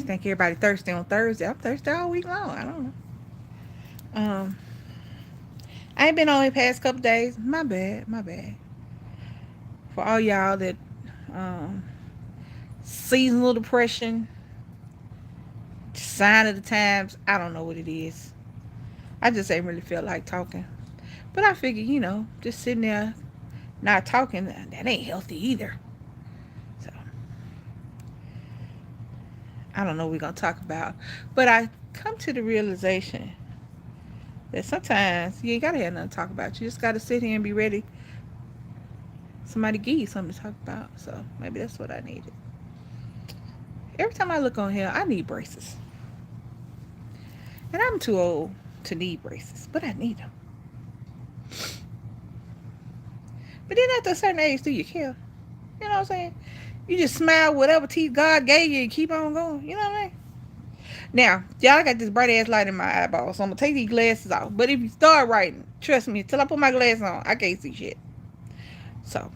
Just think everybody thirsty on Thursday. I'm thirsty all week long. I don't know. Um, I ain't been on the past couple days. My bad. My bad. For all y'all that um seasonal depression, sign of the times. I don't know what it is. I just ain't really feel like talking. But I figure, just sitting there not talking, that ain't healthy either. So I don't know what we're gonna talk about. But I come to the realization that sometimes you ain't gotta have nothing to talk about. You just gotta sit here and be ready. Somebody give you something to talk about. So maybe that's what I needed. Every time I look on here, I need braces. And I'm too old to need braces, but I need them. But then after a certain age, do you care? You know what I'm saying? You just smile whatever teeth God gave you and keep on going. You know what I mean? Now, y'all got this bright ass light in my eyeball, so I'm gonna take these glasses off. But if you start writing, trust me, until I put my glasses on, I can't see shit. So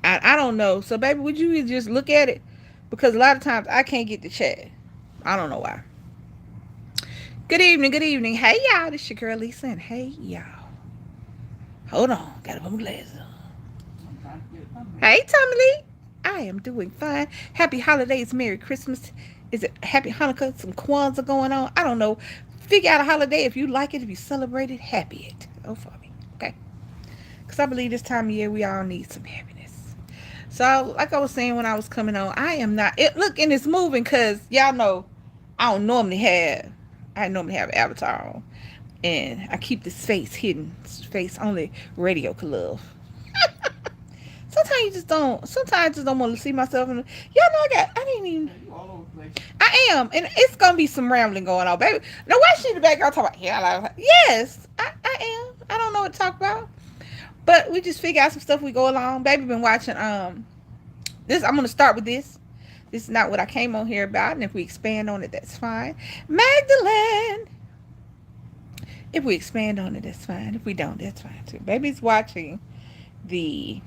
I don't know. So baby, would you just look at it? Because a lot of times I can't get the chat. I don't know why. Good evening, good evening. Hey y'all, this your girl Lisa, and hey y'all. Hold on, gotta put my glasses on. Hey Tommy Lee. I am doing fine. Happy holidays, Merry Christmas. Is it Happy Hanukkah? Some Kwanzaa going on? I don't know. Figure out a holiday if you like it, if you celebrate it, happy it. Oh, for me. Okay? Because I believe this time of year we all need some happiness. So, like I was saying when I was coming on, I am not. Look, and it's moving because y'all know I don't normally have. I normally have Avatar on. And I keep this face hidden. Face only radio could love. Sometimes you just don't. Sometimes I just don't want to see myself. Y'all know I didn't even. You all over the place. I am, and it's gonna be some rambling going on, baby. Now why she in the background talking about? Yeah, like, yes, I am. I don't know what to talk about, but we just figure out some stuff we go along. Baby been watching this. I'm gonna start with this. This is not what I came on here about, and if we expand on it, that's fine. Magdalene. If we expand on it, that's fine. If we don't, that's fine too. Baby's watching the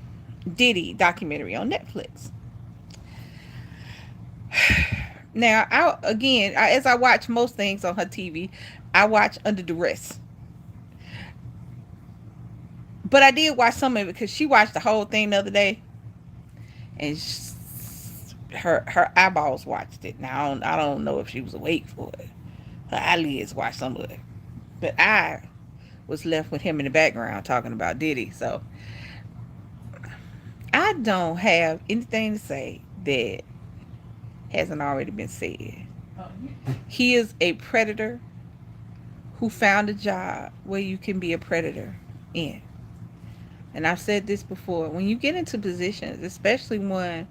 Diddy documentary on Netflix. Now, as I watch most things on her TV, I watch under duress. But I did watch some of it because she watched the whole thing the other day, and her eyeballs watched it. Now I don't know if she was awake for it. Her eyelids watched some of it, but I was left with him in the background talking about Diddy. So I don't have anything to say that hasn't already been said. He is a predator who found a job where you can be a predator in. And I've said this before. When you get into positions, especially one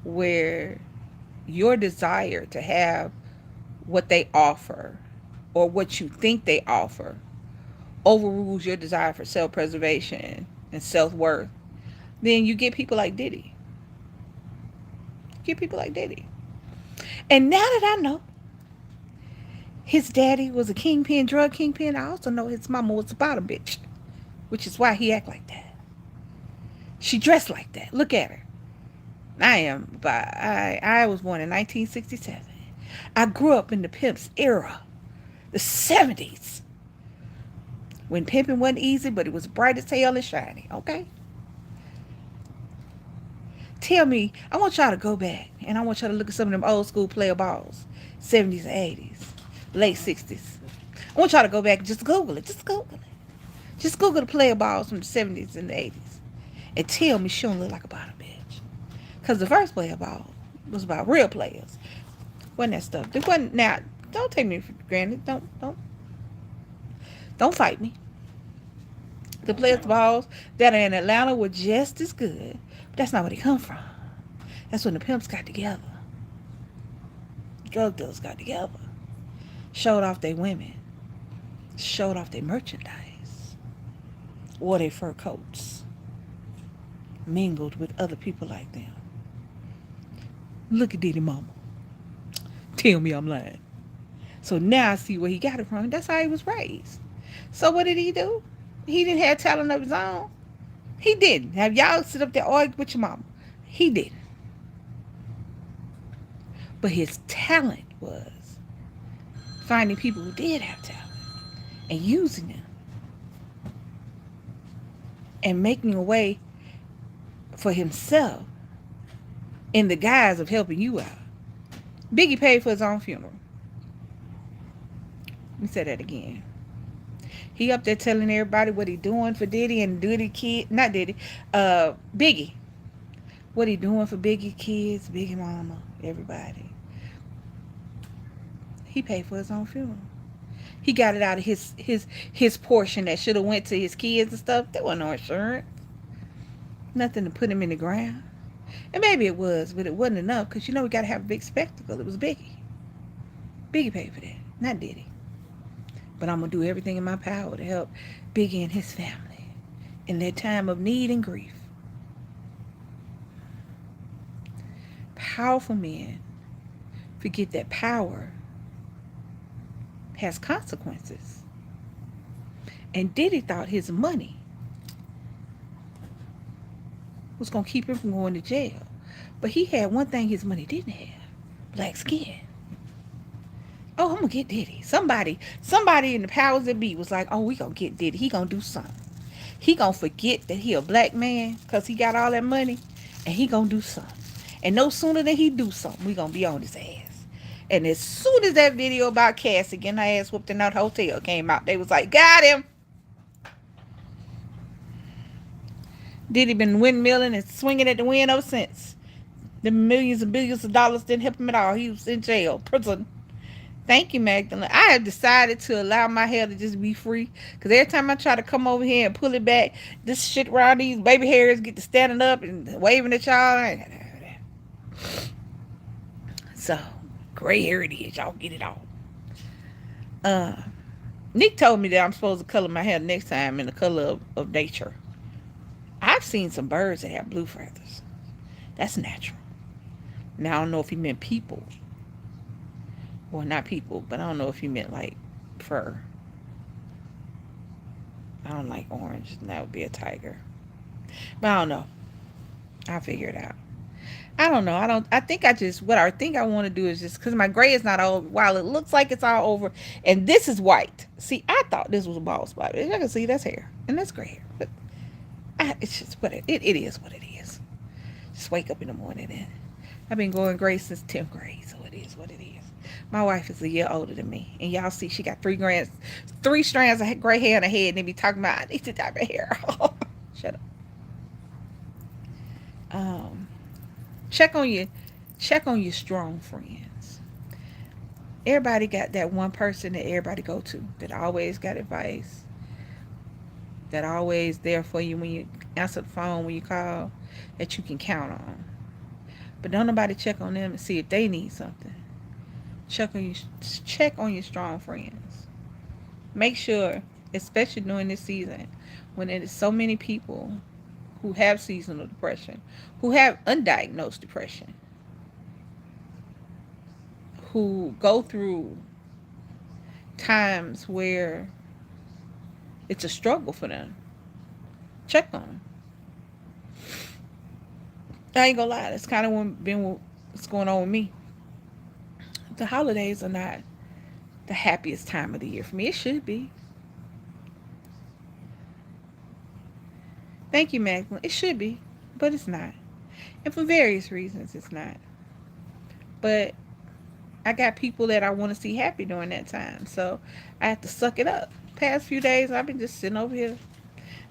where your desire to have what they offer or what you think they offer overrules your desire for self-preservation and self-worth, then you get people like Diddy. Get people like Diddy. And now that I know his daddy was a kingpin, drug kingpin, I also know his mama was a bottom bitch, which is why he act like that. She dressed like that. Look at her. I was born in 1967. I grew up in the pimp's era, the 70s, when pimping wasn't easy, but it was bright as hell and shiny. Okay. Tell me, I want y'all to go back and I want y'all to look at some of them old school player balls, 70s and 80s, late 60s. I want y'all to go back and just Google it. Just Google it. Just Google the player balls from the 70s and the 80s and tell me she don't look like a bottom bitch. Because the first player ball was about real players. Wasn't that stuff? It wasn't. Now, don't take me for granted. Don't fight me. The players balls that are in Atlanta were just as good. But that's not where they come from. That's when the pimps got together. Drug dealers got together. Showed off their women. Showed off their merchandise. Wore their fur coats. Mingled with other people like them. Look at Diddy mama. Tell me I'm lying. So now I see where he got it from. That's how he was raised. So what did he do? He didn't have talent of his own. He didn't. Have y'all sit up there arguing with your mama? He didn't. But his talent was finding people who did have talent and using them and making a way for himself in the guise of helping you out. Biggie paid for his own funeral. Let me say that again. He up there telling everybody what he doing for Diddy and Diddy kid, not Diddy, Biggie. What he doing for Biggie kids, Biggie mama, everybody. He paid for his own funeral. He got it out of his portion that should have went to his kids and stuff. There wasn't no insurance. Nothing to put him in the ground. And maybe it was, but it wasn't enough because we got to have a big spectacle. It was Biggie. Biggie paid for that, not Diddy. But I'm going to do everything in my power to help Biggie and his family in their time of need and grief. Powerful men forget that power has consequences. And Diddy thought his money was going to keep him from going to jail. But he had one thing his money didn't have: black skin. Oh, I'm going to get Diddy. Somebody in the powers that be was like, oh, we going to get Diddy. He going to do something. He going to forget that he a black man because he got all that money, and he going to do something. And no sooner than he do something, we going to be on his ass. And as soon as that video about Cassie getting her ass whooped in that hotel came out, they was like, got him. Diddy been windmilling and swinging at the wind ever since. The millions and billions of dollars didn't help him at all. He was in jail, prison. Thank you, Magdalene. I have decided to allow my hair to just be free. Because every time I try to come over here and pull it back, this shit around these baby hairs get to standing up and waving at y'all. So, gray hair it is. Y'all get it all. Nick told me that I'm supposed to color my hair next time in the color of nature. I've seen some birds that have blue feathers. That's natural. Now, I don't know if he meant people. Well, not people, but I don't know if he meant like fur. I don't like orange, and that would be a tiger. But I don't know. I'll figure it out. I don't know. I think what I think I want to do is just, because my gray is not over, while it looks like it's all over, and this is white. See, I thought this was a bald spot. As you can see, that's hair, and that's gray hair. But it's just what it is what it is. Just wake up in the morning, and I've been going gray since 10th grade, so it is what it is. My wife is a year older than me, and y'all see she got 3 strands of gray hair in her head, and they be talking about, I need to dye my hair. Shut up. Check on your strong friends. Everybody got that one person that everybody go to, that always got advice, that always there for you when you answer the phone, when you call, that you can count on. But don't nobody check on them and see if they need something. Check on your strong friends. Make sure, especially during this season, when there is so many people who have seasonal depression, who have undiagnosed depression, who go through times where it's a struggle for them. Check on them. I ain't gonna lie, that's kind of been what's going on with me. The holidays are not the happiest time of the year for me. It should be. Thank you, Magdalene. It should be, but it's not. And for various reasons, it's not. But I got people that I want to see happy during that time, so I have to suck it up. Past few days, I've been just sitting over here.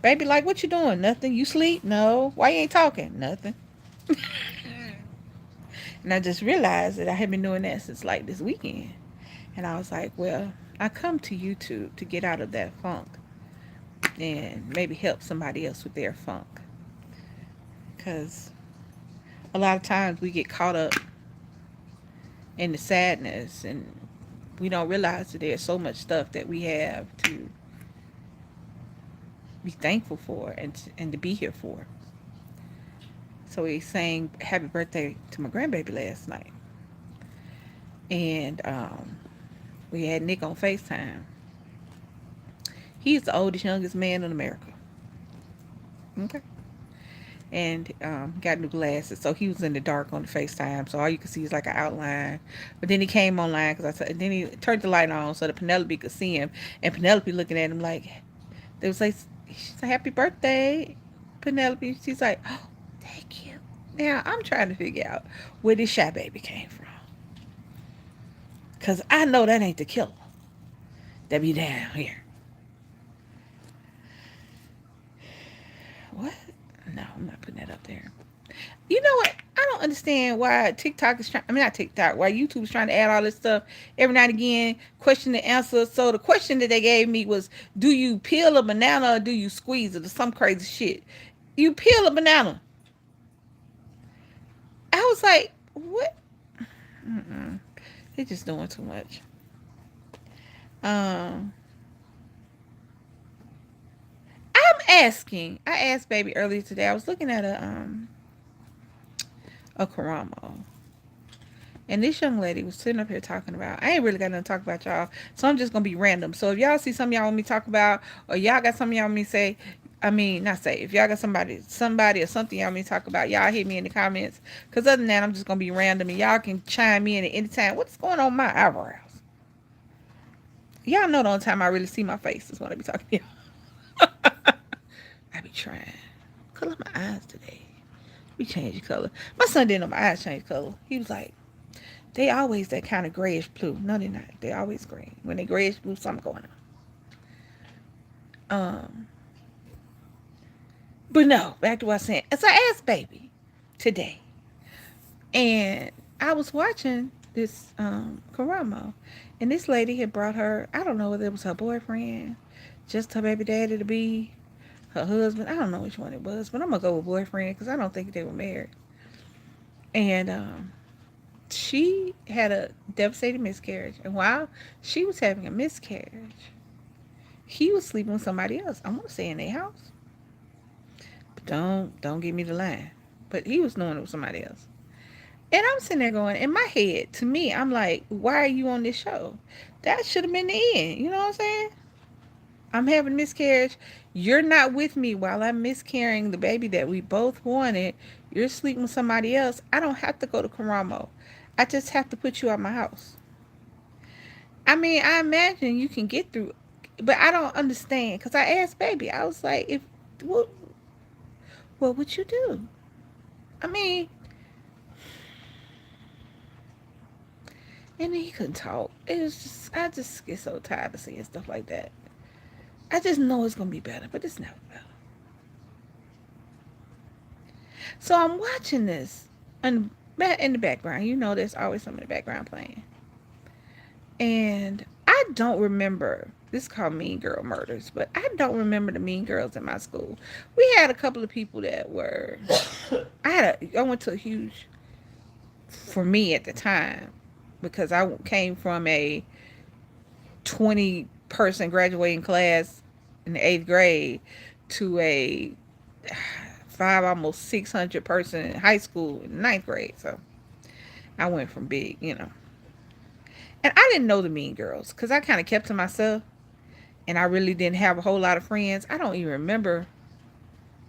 Baby, like, what you doing? Nothing. You sleep? No. Why you ain't talking? Nothing. And I just realized that I had been doing that since like this weekend. And I was like, well, I come to YouTube to get out of that funk and maybe help somebody else with their funk. Because a lot of times we get caught up in the sadness and we don't realize that there's so much stuff that we have to be thankful for and to be here for. So he sang happy birthday to my grandbaby last night. And we had Nick on FaceTime. He's the oldest, youngest man in America. Okay. and got new glasses. So he was in the dark on the FaceTime. So all you could see is like an outline. But then he came online because I said, and then he turned the light on so that Penelope could see him. And Penelope looking at him like, they was like, she's like, happy birthday, Penelope. She's like, oh, thank you. Now I'm trying to figure out where this Shy Baby came from. Because I know that ain't the killer that be down here. What? No, I'm not putting that up there. You know what? I don't understand why TikTok is trying. I mean, not TikTok. Why YouTube is trying to add all this stuff every now and again. Question and answer. So the question that they gave me was, "Do you peel a banana or do you squeeze it?" Or some crazy shit. You peel a banana. I was like, what? Mm-mm. They're just doing too much. Um, I'm asking. I asked baby earlier today. I was looking at a Karamo. And this young lady was sitting up here talking about, I ain't really got nothing to talk about, y'all. So I'm just going to be random. So if y'all see something y'all want me to talk about, or y'all got something y'all want me to say, I mean, not say, if y'all got somebody or something y'all want me to talk about, y'all hit me in the comments. Because other than that, I'm just going to be random. And y'all can chime in at any time. What's going on with my eyebrows? Y'all know the only time I really see my face is when I be talking to y'all. I be trying. Color my eyes today. We changed color. My son didn't know my eyes changed color. He was like, they always that kind of grayish blue. No, they're not. They always green. When they grayish blue, something going on. But no, back to what I was saying. So I asked baby today, and I was watching this Karamo, and this lady had brought her. I don't know whether it was her boyfriend, just her baby daddy to be, her husband. I don't know which one it was, but I'm gonna go with boyfriend because I don't think they were married. And she had a devastating miscarriage, and while she was having a miscarriage, he was sleeping with somebody else. I want to say in their house, but don't give me the line. But he was knowing it was somebody else, and I'm sitting there going, in my head, to me, I'm like, why are you on this show? That should have been the end. You know what I'm saying? I'm having a miscarriage. You're not with me while I'm miscarrying the baby that we both wanted. You're sleeping with somebody else. I don't have to go to Karamo. I just have to put you out my house. I mean, I imagine you can get through, but I don't understand. Because I asked baby, I was like, if what would you do? I mean, and he couldn't talk. It was just, I just get so tired of seeing stuff like that. I just know it's going to be better, but it's never better. So I'm watching this, and in the background, you know, there's always something in the background playing. And I don't remember, this is called Mean Girl Murders, but I don't remember the mean girls in my school. We had a couple of people that were, I went to a huge, for me at the time, because I came from a 20-person graduating class in the 8th grade to a almost 600 person high school in the 9th grade. So I went from big, you know. And I didn't know the mean girls because I kind of kept to myself, and I really didn't have a whole lot of friends. I don't even remember.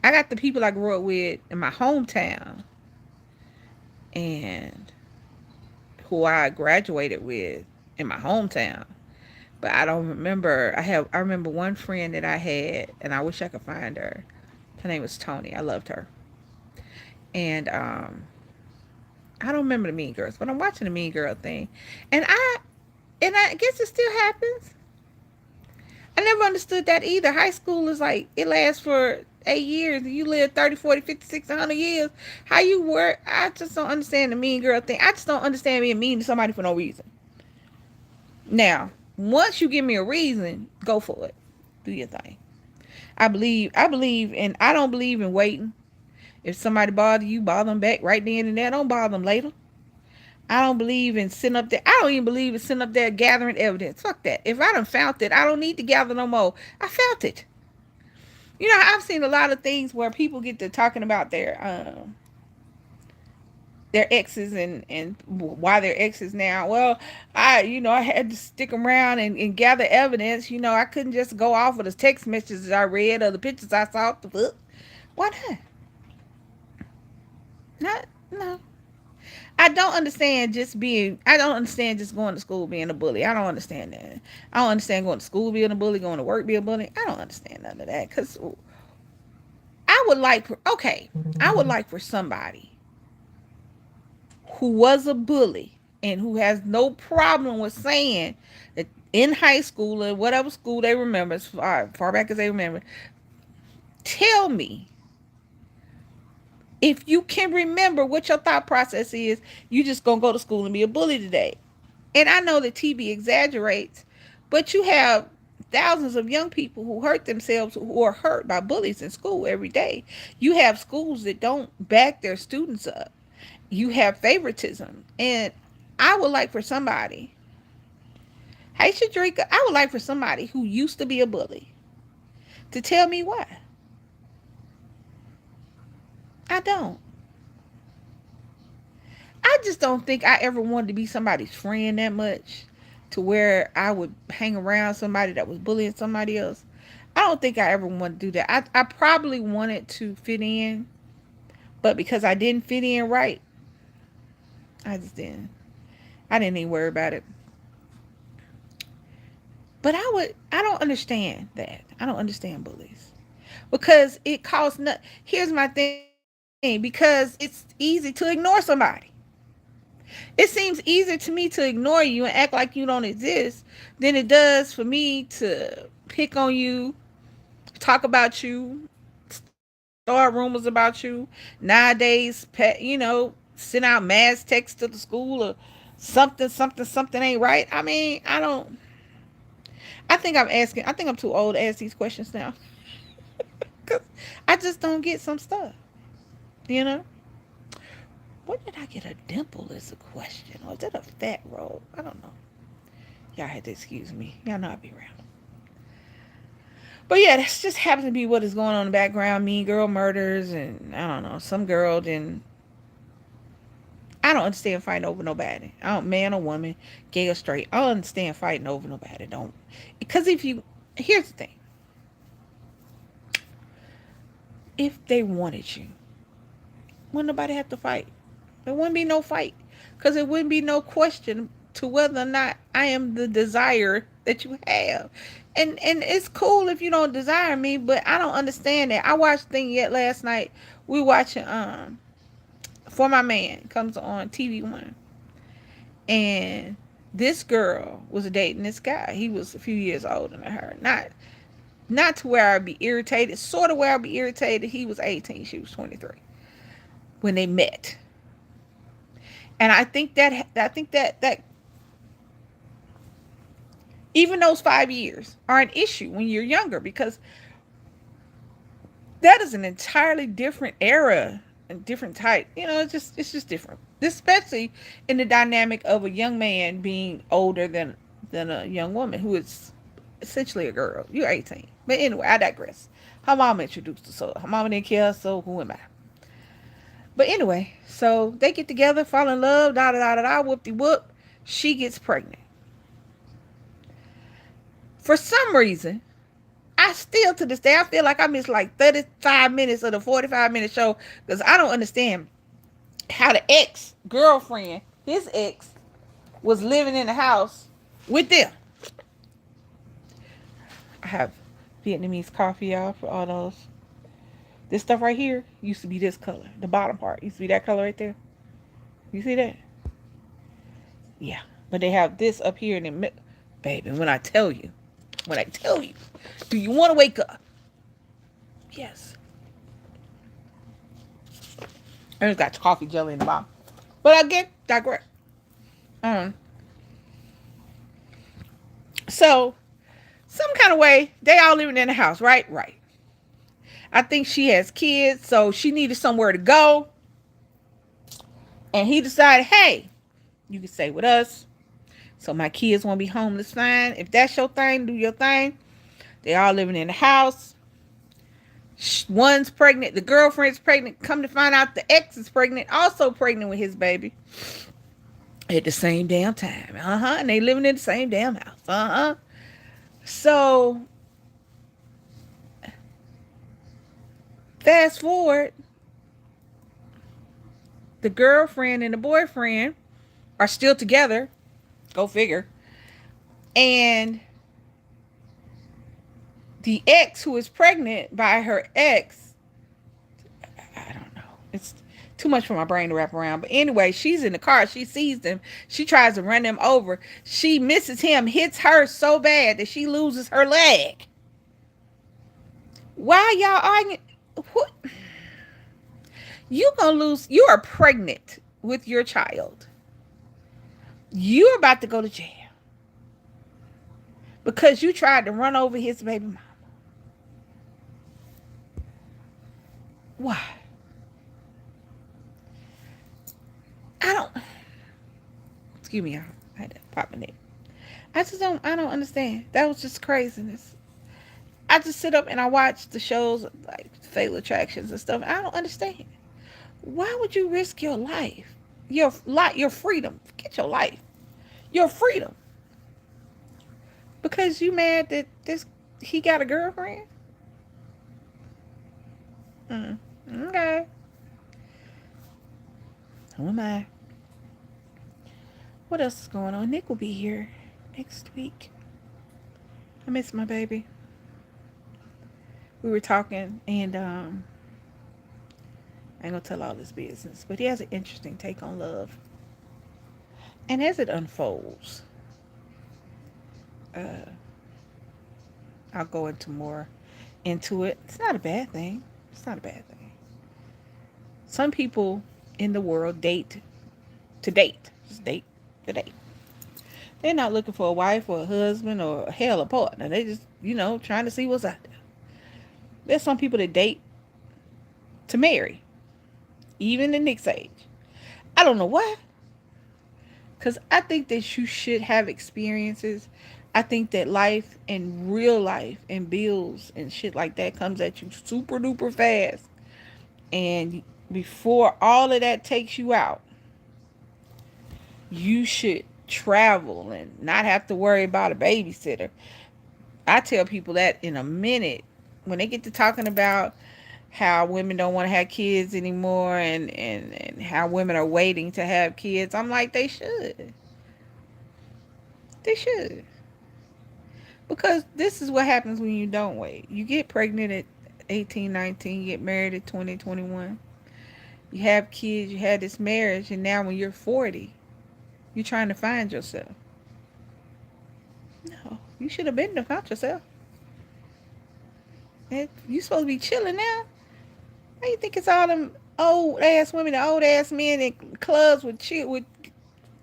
I got the people I grew up with in my hometown and who I graduated with in my hometown. But I don't remember. I remember one friend that I had, and I wish I could find her. Her name was Tony. I loved her. And I don't remember the Mean Girls, but I'm watching the Mean Girl thing. And I guess it still happens. I never understood that either. High school is like, it lasts for 8 years, and you live 30, 40, 50, 60, 100 years. How you work? I just don't understand the Mean Girl thing. I just don't understand being mean to somebody for no reason. Now, once you give me a reason, go for it. Do your thing. I believe and I don't believe in waiting. If somebody bother you, bother them back right then and there. Don't bother them later. I don't believe in sitting up there. I don't even believe in sitting up there gathering evidence. Fuck that. If I done found it, I don't need to gather no more. I found it. You know, I've seen a lot of things where people get to talking about their exes and why they're exes now. Well, I had to stick around and gather evidence. You know, I couldn't just go off of the text messages I read or the pictures I saw. Why not? Not no. I don't understand just being. I don't understand just going to school being a bully. I don't understand that. I don't understand going to school being a bully, going to work being a bully. I don't understand none of that. Cause I would like for okay. I would like for somebody who was a bully and who has no problem with saying that in high school or whatever school they remember, as far back as they remember, tell me if you can remember what your thought process is. You just gonna go to school and be a bully today. And I know that TV exaggerates, but you have thousands of young people who hurt themselves, who are hurt by bullies in school every day. You have schools that don't back their students up. You have favoritism. And I would like for somebody, hey Shadrika, I would like for somebody who used to be a bully to tell me why. I don't. I just don't think I ever wanted to be somebody's friend that much to where I would hang around somebody that was bullying somebody else. I don't think I ever wanted to do that. I probably wanted to fit in, but because I didn't fit in right, I just didn't. I didn't even worry about it. But I don't understand that. I don't understand bullies. Because it costs nothing. Here's my thing. Because it's easy to ignore somebody. It seems easier to me to ignore you and act like you don't exist than it does for me to pick on you, talk about you, start rumors about you. Nowadays, send out mass texts to the school or something ain't right. I mean, I think I'm too old to ask these questions now. Because I just don't get some stuff, you know? Where did I get a dimple is a question. Or is it a fat roll? I don't know. Y'all had to excuse me. Y'all know I'll be around. But yeah, that's just happens to be what is going on in the background. Mean girl murders and I don't know, some girl then I don't understand fighting over nobody. I don't man or woman, gay or straight. I don't understand fighting over nobody. Don't because if you here's the thing. If they wanted you, wouldn't nobody have to fight. There wouldn't be no fight. Because there wouldn't be no question to whether or not I am the desire that you have. And it's cool if you don't desire me, but I don't understand that. I watched thing yet last night. We watching For My Man comes on TV1. And this girl was dating this guy. He was a few years older than her. Not to where I'd be irritated. Sort of where I'd be irritated. He was 18. She was 23 when they met. And I think that even those 5 years are an issue when you're younger because that is an entirely different era and different type. It's just different. Especially in the dynamic of a young man being older than a young woman who is essentially a girl. You're 18. But anyway, I digress. Her mom introduced her, so her mama didn't care, so who am I? But anyway, so they get together, fall in love, da da da da da, whoop de whoop. She gets pregnant. For some reason, I still to this day, I feel like I missed like 35 minutes of the 45-minute show because I don't understand how the ex-girlfriend, his ex, was living in the house with them. I have Vietnamese coffee, y'all, for all those. This stuff right here used to be this color. The bottom part used to be that color right there. You see that? Yeah. But they have this up here in the middle. Baby, when I tell you, do you want to wake up? Yes. And it's got coffee jelly in the bottom. But again, digress. Um. So, some kind of way, they all living in the house, right? Right. I think she has kids, so she needed somewhere to go. And he decided, hey, you can stay with us. So my kids won't be homeless, fine. If that's your thing, do your thing. They all living in the house. One's pregnant. The girlfriend's pregnant. Come to find out the ex is pregnant. Also pregnant with his baby. At the same damn time. And they living in the same damn house. So, fast forward. the girlfriend and the boyfriend are still together. Go figure. And the ex who is pregnant by her ex, I don't know. It's too much for my brain to wrap around. But anyway, she's in the car. She sees them. She tries to run them over. She misses him, hits her so bad that she loses her leg. Why y'all arguing? What? You gonna lose. You are pregnant with your child. You're about to go to jail because you tried to run over his baby mama. Why? I don't. Excuse me, I had to pop my neck. I don't understand. That was just craziness. I just sit up and I watch the shows like Fatal Attractions and stuff. I don't understand. Why would you risk your life? Your freedom. Forget your life. Your freedom. Because you mad that he got a girlfriend? Okay. Who am I? What else is going on? Nick will be here next week. I miss my baby. We were talking, and I ain't gonna tell all his business, but he has an interesting take on love. And as it unfolds, I'll go into it. It's not a bad thing. It's not a bad thing. Some people in the world date to date. Just date to date. They're not looking for a wife or a husband or hell a partner. They just, trying to see what's out there. There's some people that date to marry, even in Nick's age. I don't know why. Because I think that you should have experiences. I think that life and real life and bills and shit like that comes at you super duper fast. And before all of that takes you out, you should travel and not have to worry about a babysitter. I tell people that in a minute. When they get to talking about how women don't want to have kids anymore and how women are waiting to have kids, I'm like, they should. They should. Because this is what happens when you don't wait. You get pregnant at 18, 19, you get married at 20, 21. You have kids, you had this marriage, and now when you're 40, you're trying to find yourself. No, you should have been to find yourself. You supposed to be chilling now. How you think it's all them old ass women and old ass men in clubs with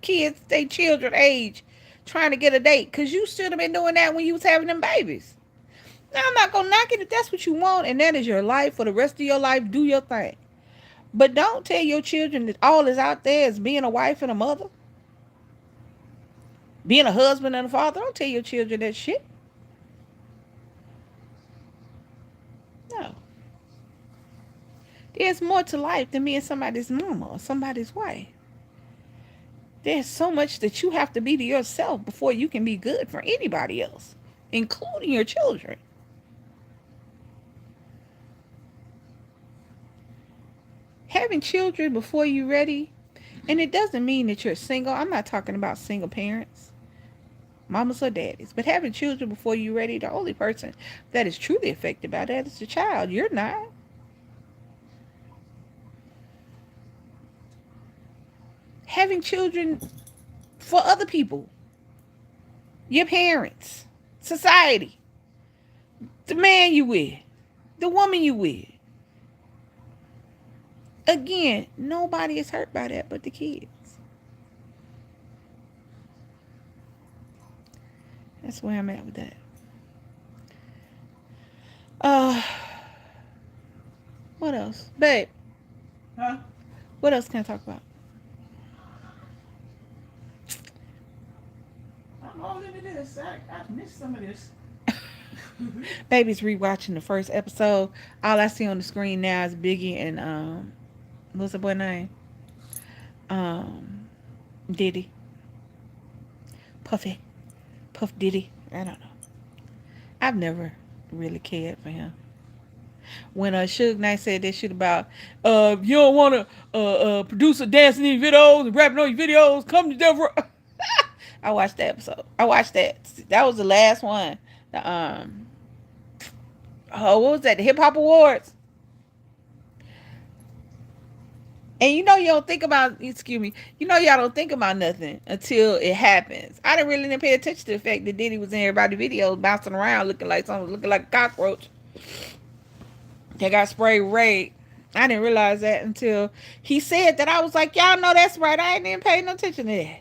kids, they children age, trying to get a date? Because you should have been doing that when you was having them babies. Now, I'm not going to knock it if that's what you want and that is your life for the rest of your life. Do your thing. But don't tell your children that all is out there is being a wife and a mother, being a husband and a father. Don't tell your children that shit. No. There's more to life than being somebody's mama or somebody's wife. There's so much that you have to be to yourself before you can be good for anybody else, including your children. Having children before you're ready, and it doesn't mean that you're single. I'm not talking about single parents, mamas or daddies, but having children before you're ready, the only person that is truly affected by that is the child. You're not. Having children for other people, your parents, society, the man you with, the woman you with. Again, nobody is hurt by that but the kids. That's where I'm at with that. What else? Babe. Huh? What else can I talk about? I'm all into this. I missed some of this. Baby's rewatching the first episode. All I see on the screen now is Biggie and what's the boy name? Diddy. Puff Diddy. I don't know. I've never really cared for him. when Suge Knight said that shit about you don't want to produce a dancing in your videos and rapping on your videos, come to Denver. I watched that episode. I watched that. That was the last one. The oh, what was that? The Hip Hop Awards. And you know you don't think about, excuse me, you know y'all don't think about nothing until it happens. I didn't pay attention to the fact that Diddy was in everybody's videos bouncing around looking like someone, looking like a cockroach. They got sprayed red. I didn't realize that until he said that. I was like, y'all know that's right. I ain't even paying no attention to that.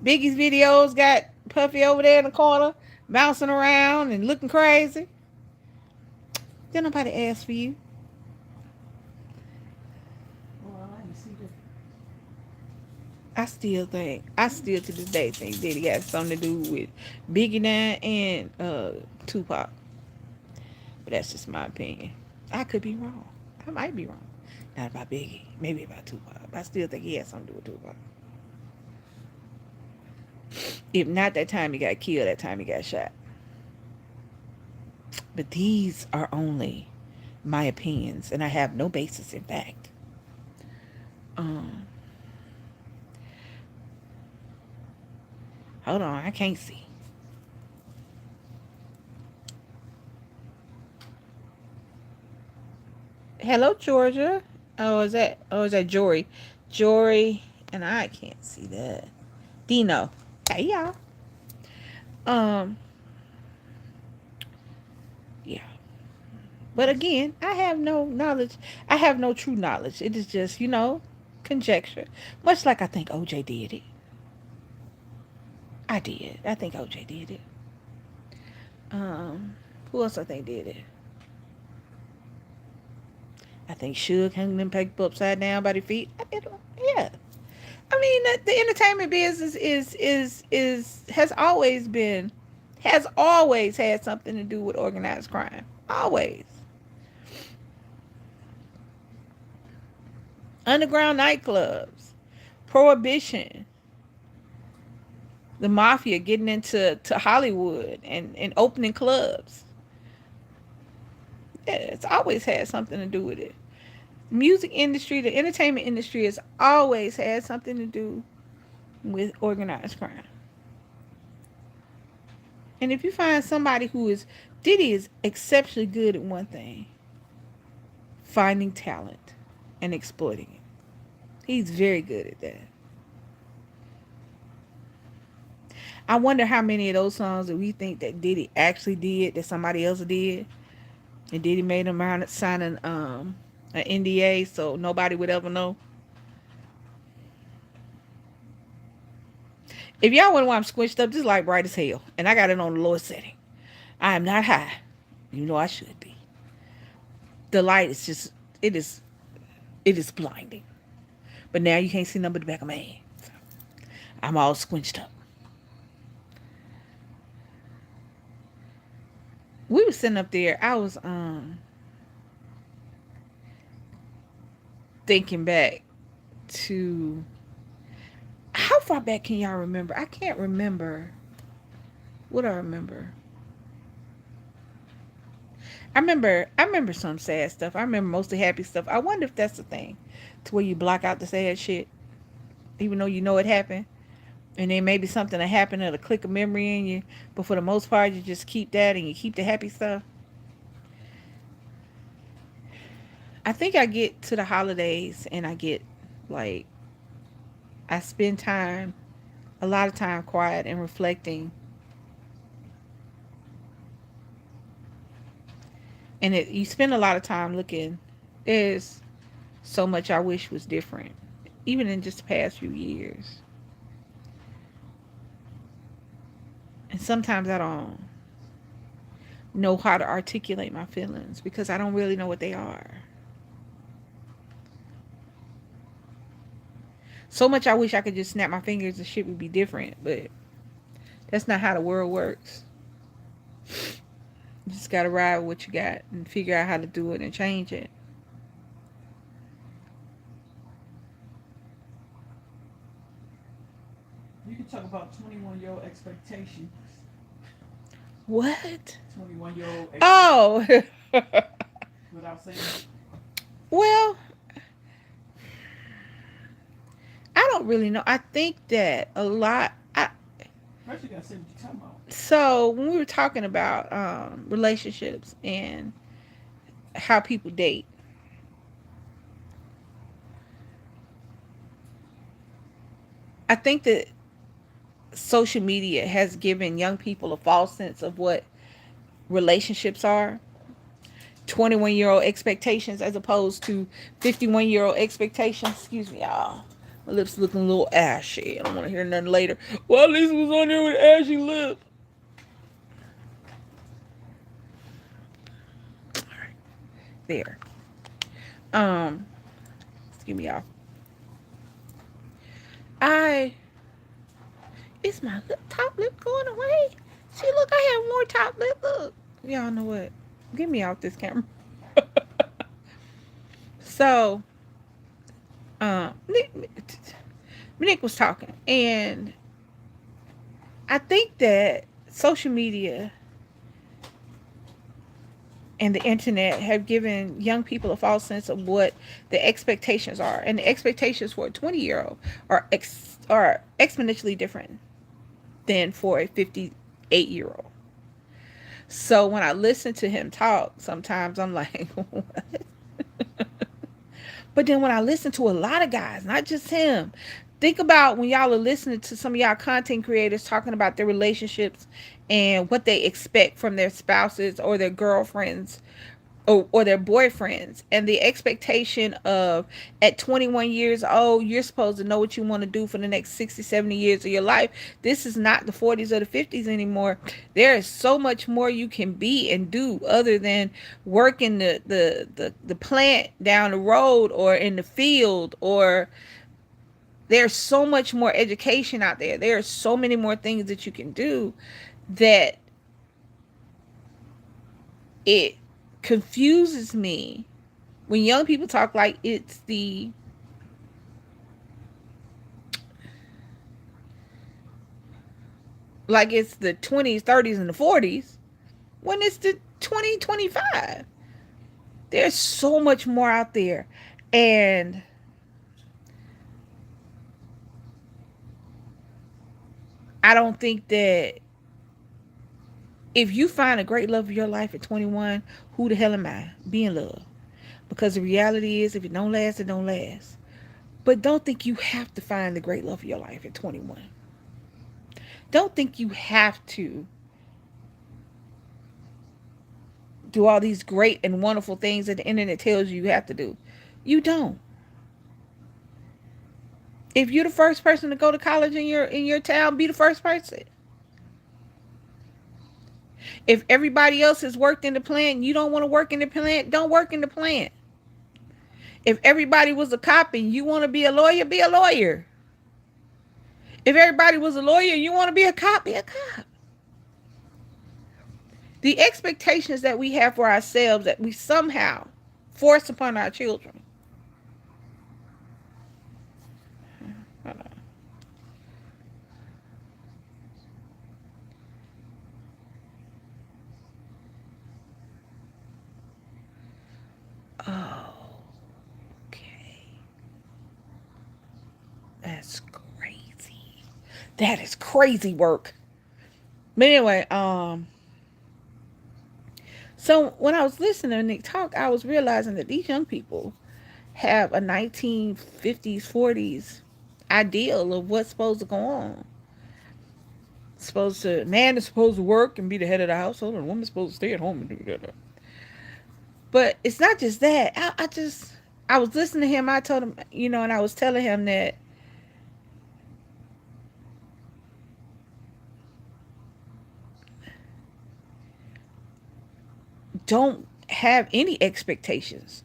Biggie's videos got Puffy over there in the corner bouncing around and looking crazy. Didn't nobody ask for you. I still to this day think Diddy got something to do with Biggie now and Tupac. But that's just my opinion. I could be wrong. I might be wrong. Not about Biggie, maybe about Tupac. But I still think he had something to do with Tupac. If not that time he got killed, that time he got shot. But these are only my opinions, and I have no basis in fact. Hold on, I can't see. Hello, Georgia. Is that Jory? Jory, and I can't see that. Dino. Hey, y'all. Yeah. But again, I have no knowledge. I have no true knowledge. It is just, conjecture. Much like I think OJ did it. I did. I think OJ did it. Who else I think did it? I think Suge hung them people upside down by their feet. Yeah. I mean, the entertainment business has always had something to do with organized crime. Always. Underground nightclubs, prohibition, the mafia getting into Hollywood and opening clubs. Yeah, it's always had something to do with it. Music industry, the entertainment industry has always had something to do with organized crime. And if you find somebody Diddy is exceptionally good at one thing, finding talent and exploiting it. He's very good at that. I wonder how many of those songs that we think that Diddy actually did, that somebody else did, and Diddy made him sign an NDA so nobody would ever know. If y'all wonder why I'm squished up, this light bright as hell, and I got it on the lowest setting. I am not high. You know I should be. The light is just, it is blinding. But now you can't see nothing but the back of my head. So I'm all squinched up. We were sitting up there. I was thinking back to, how far back can y'all remember? I can't remember. What do I remember? I remember some sad stuff. I remember mostly happy stuff. I wonder if that's the thing, to where you block out the sad shit, even though you know it happened. And then maybe something that happened that'll click a memory in you. But for the most part, you just keep that and you keep the happy stuff. I think I get to the holidays and I get, like, I spend a lot of time quiet and reflecting. And you spend a lot of time looking. There's so much I wish was different, even in just the past few years. And sometimes I don't know how to articulate my feelings because I don't really know what they are. So much I wish I could just snap my fingers and shit would be different, but that's not how the world works. You just gotta ride with what you got and figure out how to do it and change it. You can talk about 21-year-old expectations. What? 21-year-old. Oh, without saying it. Well, I don't really know. I think that a lot. First, you gotta say what you're talking about. So when we were talking about relationships and how people date, I think that social media has given young people a false sense of what relationships are. 21-year-old expectations as opposed to 51-year-old expectations. Excuse me, y'all. My lips looking a little ashy. I don't want to hear nothing later. Well, Lisa was on there with ashy lips. All right, there. Um, excuse me, y'all. I Is my top lip going away? See, look, I have more top lip. Look, y'all know what? Get me off this camera. So, Nick was talking, and I think that social media and the internet have given young people a false sense of what the expectations are, and the expectations for a 20-year-old are exponentially different than for a 58-year-old. So when I listen to him talk, sometimes I'm like, what? But then when I listen to a lot of guys, not just him, think about when y'all are listening to some of y'all content creators talking about their relationships and what they expect from their spouses or their girlfriends or their boyfriends, and the expectation of at 21 years old you're supposed to know what you want to do for the next 60, 70 years of your life. This is not the 40s or the 50s anymore. There is so much more you can be and do other than working the plant down the road or in the field, or there's so much more education out there. There are so many more things that you can do that it confuses me when young people talk like it's the 20s, 30s, and the 40s, when it's the 2025. There's so much more out there. And I don't think that if you find a great love of your life at 21, who the hell am I? Be in love. Because the reality is, if it don't last, it don't last. But don't think you have to find the great love of your life at 21. Don't think you have to do all these great and wonderful things that the internet tells you have to do. You don't. If you're the first person to go to college in your town, be the first person. If everybody else has worked in the plant and you don't want to work in the plant, don't work in the plant. If everybody was a cop and you want to be a lawyer, be a lawyer. If everybody was a lawyer and you want to be a cop, be a cop. The expectations that we have for ourselves that we somehow force upon our children. Hold on. Oh, okay. That's crazy. That is crazy work. But anyway, so when I was listening to Nick talk, I was realizing that these young people have a 1950s, 40s ideal of what's supposed to go on. Man is supposed to work and be the head of the household, and the woman's supposed to stay at home and do that. But it's not just that. I was listening to him. I told him, and I was telling him that don't have any expectations.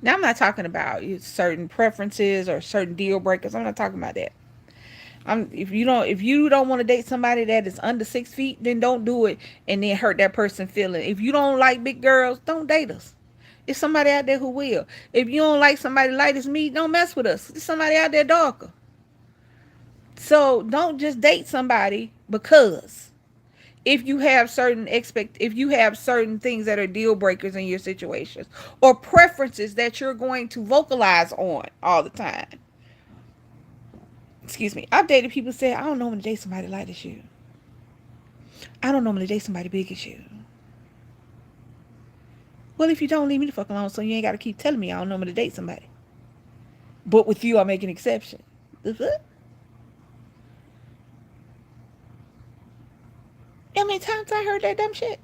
Now, I'm not talking about certain preferences or certain deal breakers. I'm not talking about that. If you don't want to date somebody that is under 6 feet, then don't do it and then hurt that person feeling. If you don't like big girls, don't date us. It's somebody out there who will. If you don't like somebody light as me, don't mess with us. There's somebody out there darker. So don't just date somebody because if you have if you have certain things that are deal breakers in your situations, or preferences that you're going to vocalize on all the time. Excuse me. I've dated people say, I don't normally date somebody like as you. I don't normally date somebody big as you. Well, if you don't, leave me the fuck alone, so you ain't got to keep telling me I don't normally date somebody. But with you, I make an exception. The fuck? How many times I heard that dumb shit?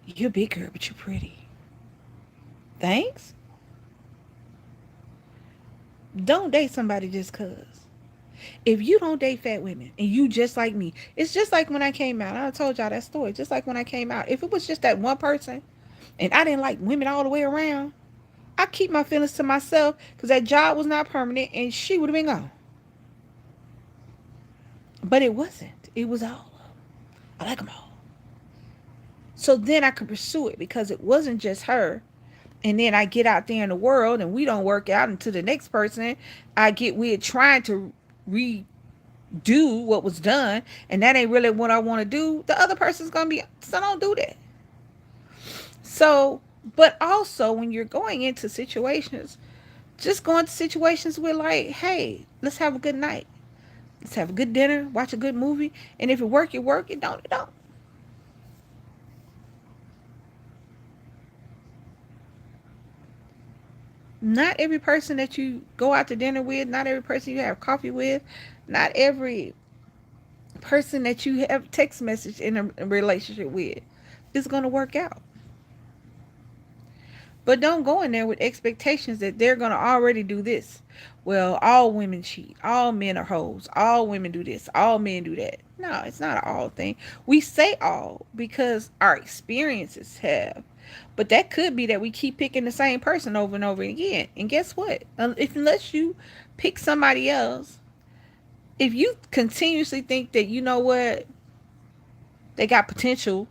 You're a big girl, but you're pretty. Thanks. Don't date somebody just cause. If you don't date fat women and you just like me, it's just like when I came out. I told y'all that story. Just like when I came out. If it was just that one person and I didn't like women all the way around, I keep my feelings to myself because that job was not permanent and she would have been gone. But it wasn't. It was all of them. I like them all. So then I could pursue it because it wasn't just her. And then I get out there in the world and we don't work out until the next person. I get weird trying to redo what was done, and that ain't really what I want to do. The other person's gonna be, so don't do that. So, but also when you're going into situations, just go into situations with like, hey, let's have a good night. Let's have a good dinner, watch a good movie, and if it work, it work. It don't, it don't. Not every person that you go out to dinner with, not every person you have coffee with, not every person that you have text message in a relationship with is going to work out. But don't go in there with expectations that they're going to already do this. Well, all women cheat. All men are hoes. All women do this. All men do that. No, it's not an all thing. We say all because our experiences have. But that could be that we keep picking the same person over and over again. And guess what? Unless you pick somebody else, if you continuously think that, you know what, they got potential,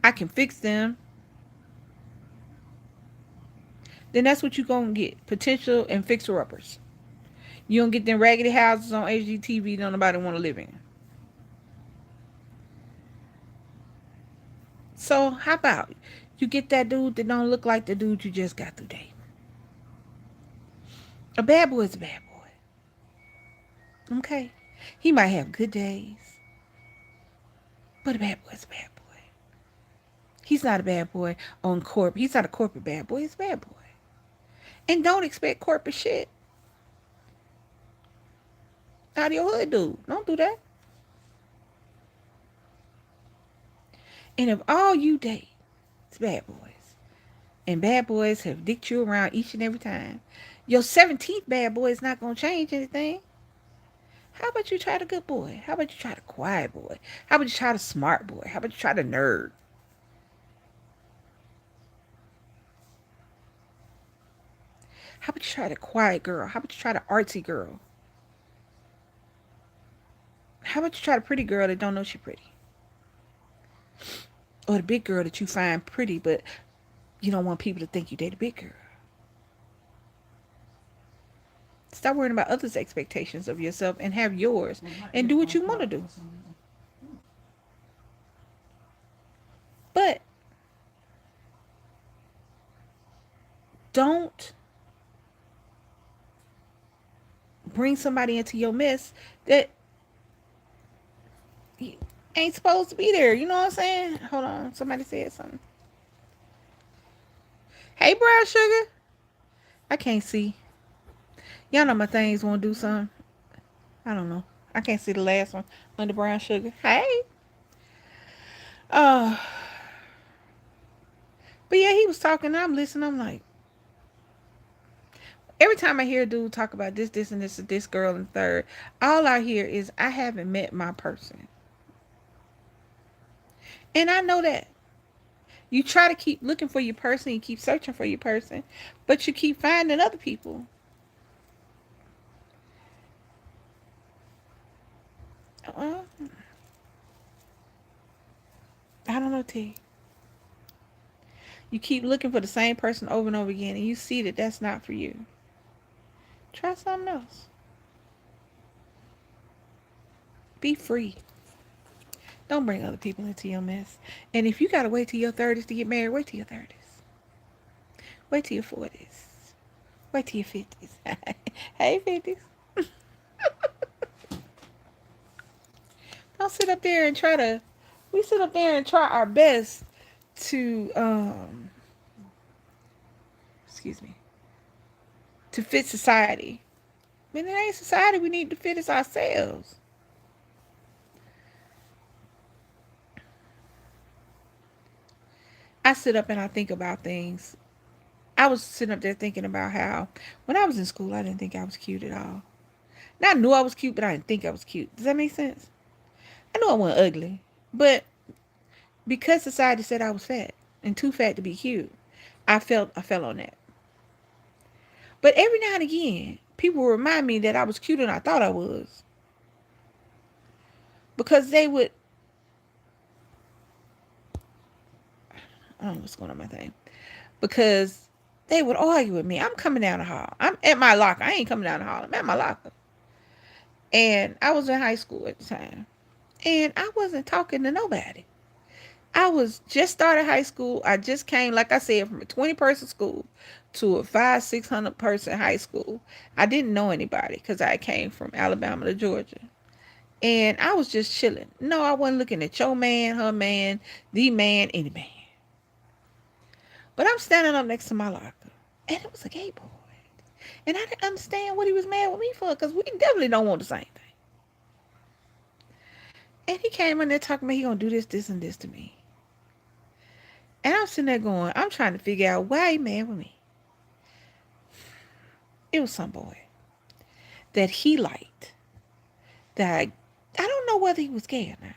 I can fix them, then that's what you're going to get. Potential and fixer-uppers. You don't get them raggedy houses on HGTV that nobody want to live in. So how about you get that dude that don't look like the dude you just got through dating? A bad boy is a bad boy. Okay? He might have good days, but a bad boy is a bad boy. He's not a bad boy on corporate. He's not a corporate bad boy. He's a bad boy. And don't expect corporate shit out of your hood dude. Don't do that. And if all you date is bad boys, and bad boys have dicked you around each and every time, your 17th bad boy is not going to change anything. How about you try the good boy? How about you try the quiet boy? How about you try the smart boy? How about you try the nerd? How about you try the quiet girl? How about you try the artsy girl? How about you try the pretty girl that don't know she's pretty? Or the big girl that you find pretty, but you don't want people to think you date a big girl. Stop worrying about others' expectations of yourself and have yours and do what you want to do. But don't bring somebody into your mess that ain't supposed to be there. You know what I'm saying? Hold on. Somebody said something. Hey, brown sugar. I can't see. Y'all know my things won't do something. I don't know. I can't see the last one under brown sugar. Hey. Uh, but yeah, he was talking. And I'm listening. I'm like, every time I hear a dude talk about this, and this girl and third, all I hear is I haven't met my person. And I know that. You try to keep looking for your person, you keep searching for your person, but you keep finding other people. Well, I don't know, T. You keep looking for the same person over and over again, and you see that that's not for you. Try something else. Be free. Don't bring other people into your mess. And if you gotta wait till your 30s to get married, wait till your 30s. Wait till your 40s. Wait till your 50s. Hey, 50s. Don't sit up there and try to. We sit up there and try our best to, excuse me, to fit society. But it ain't society we need to fit, it's ourselves. I sit up and I think about things. I was sitting up there thinking about how when I was in school, I didn't think I was cute at all. Now, I knew I was cute, but I didn't think I was cute. Does that make sense? I knew I wasn't ugly, but because society said I was fat and too fat to be cute, I fell on that. But every now and again, people would remind me that I was cuter than I thought I was because they would. I don't know what's going on with my thing. Because they would argue with me. I'm coming down the hall. I'm at my locker. I ain't coming down the hall. I'm at my locker. And I was in high school at the time. And I wasn't talking to nobody. I was just started high school. I just came, like I said, from a 20-person school to a 500-600-person high school. I didn't know anybody because I came from Alabama to Georgia. And I was just chilling. No, I wasn't looking at your man, her man, the man, any man. But I'm standing up next to my locker. And it was a gay boy. And I didn't understand what he was mad with me for, because we definitely don't want the same thing. And he came in there talking about he gonna do this, this, and this to me. And I'm sitting there going, I'm trying to figure out why he mad with me. It was some boy that he liked. That I don't know whether he was gay or not.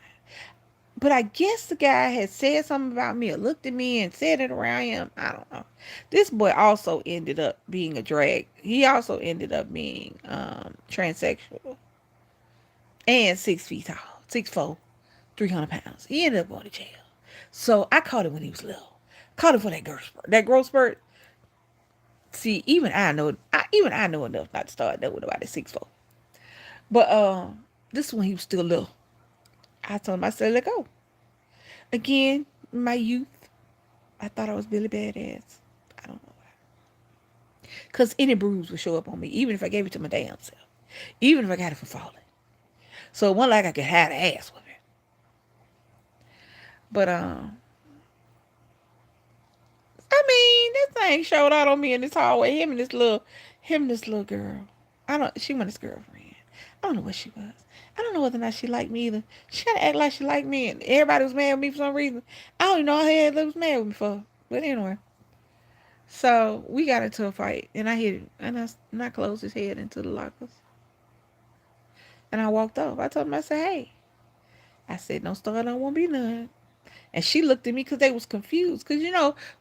But I guess the guy had said something about me or looked at me and said it around him. I don't know. This boy also ended up being a drag. He also ended up being transsexual. And 6 feet tall. 6'4", 300 pounds. He ended up going to jail. So I caught him when he was little. Caught him for that growth spurt. That growth spurt. See, even I know enough not to start knowing about it 6'4". But this one he was still little. I told him, I said, let go. Again, my youth, I thought I was Billy Badass. I don't know why. Because any bruise would show up on me, even if I gave it to my damn self. Even if I got it from falling. So it wasn't like I could hide an ass with it. But, I mean, this thing showed out on me in this hallway. Him and this little girl. She wasn't his girlfriend. I don't know what she was. I don't know whether or not she liked me either. She had to act like she liked me, and everybody was mad with me for some reason. I don't even know how they was mad with me for. But anyway. So, we got into a fight, and I hit him. And I closed his head into the lockers. And I walked off. I told him, I said, hey. I said, don't start, I don't want to be none. And she looked at me because they was confused. Because,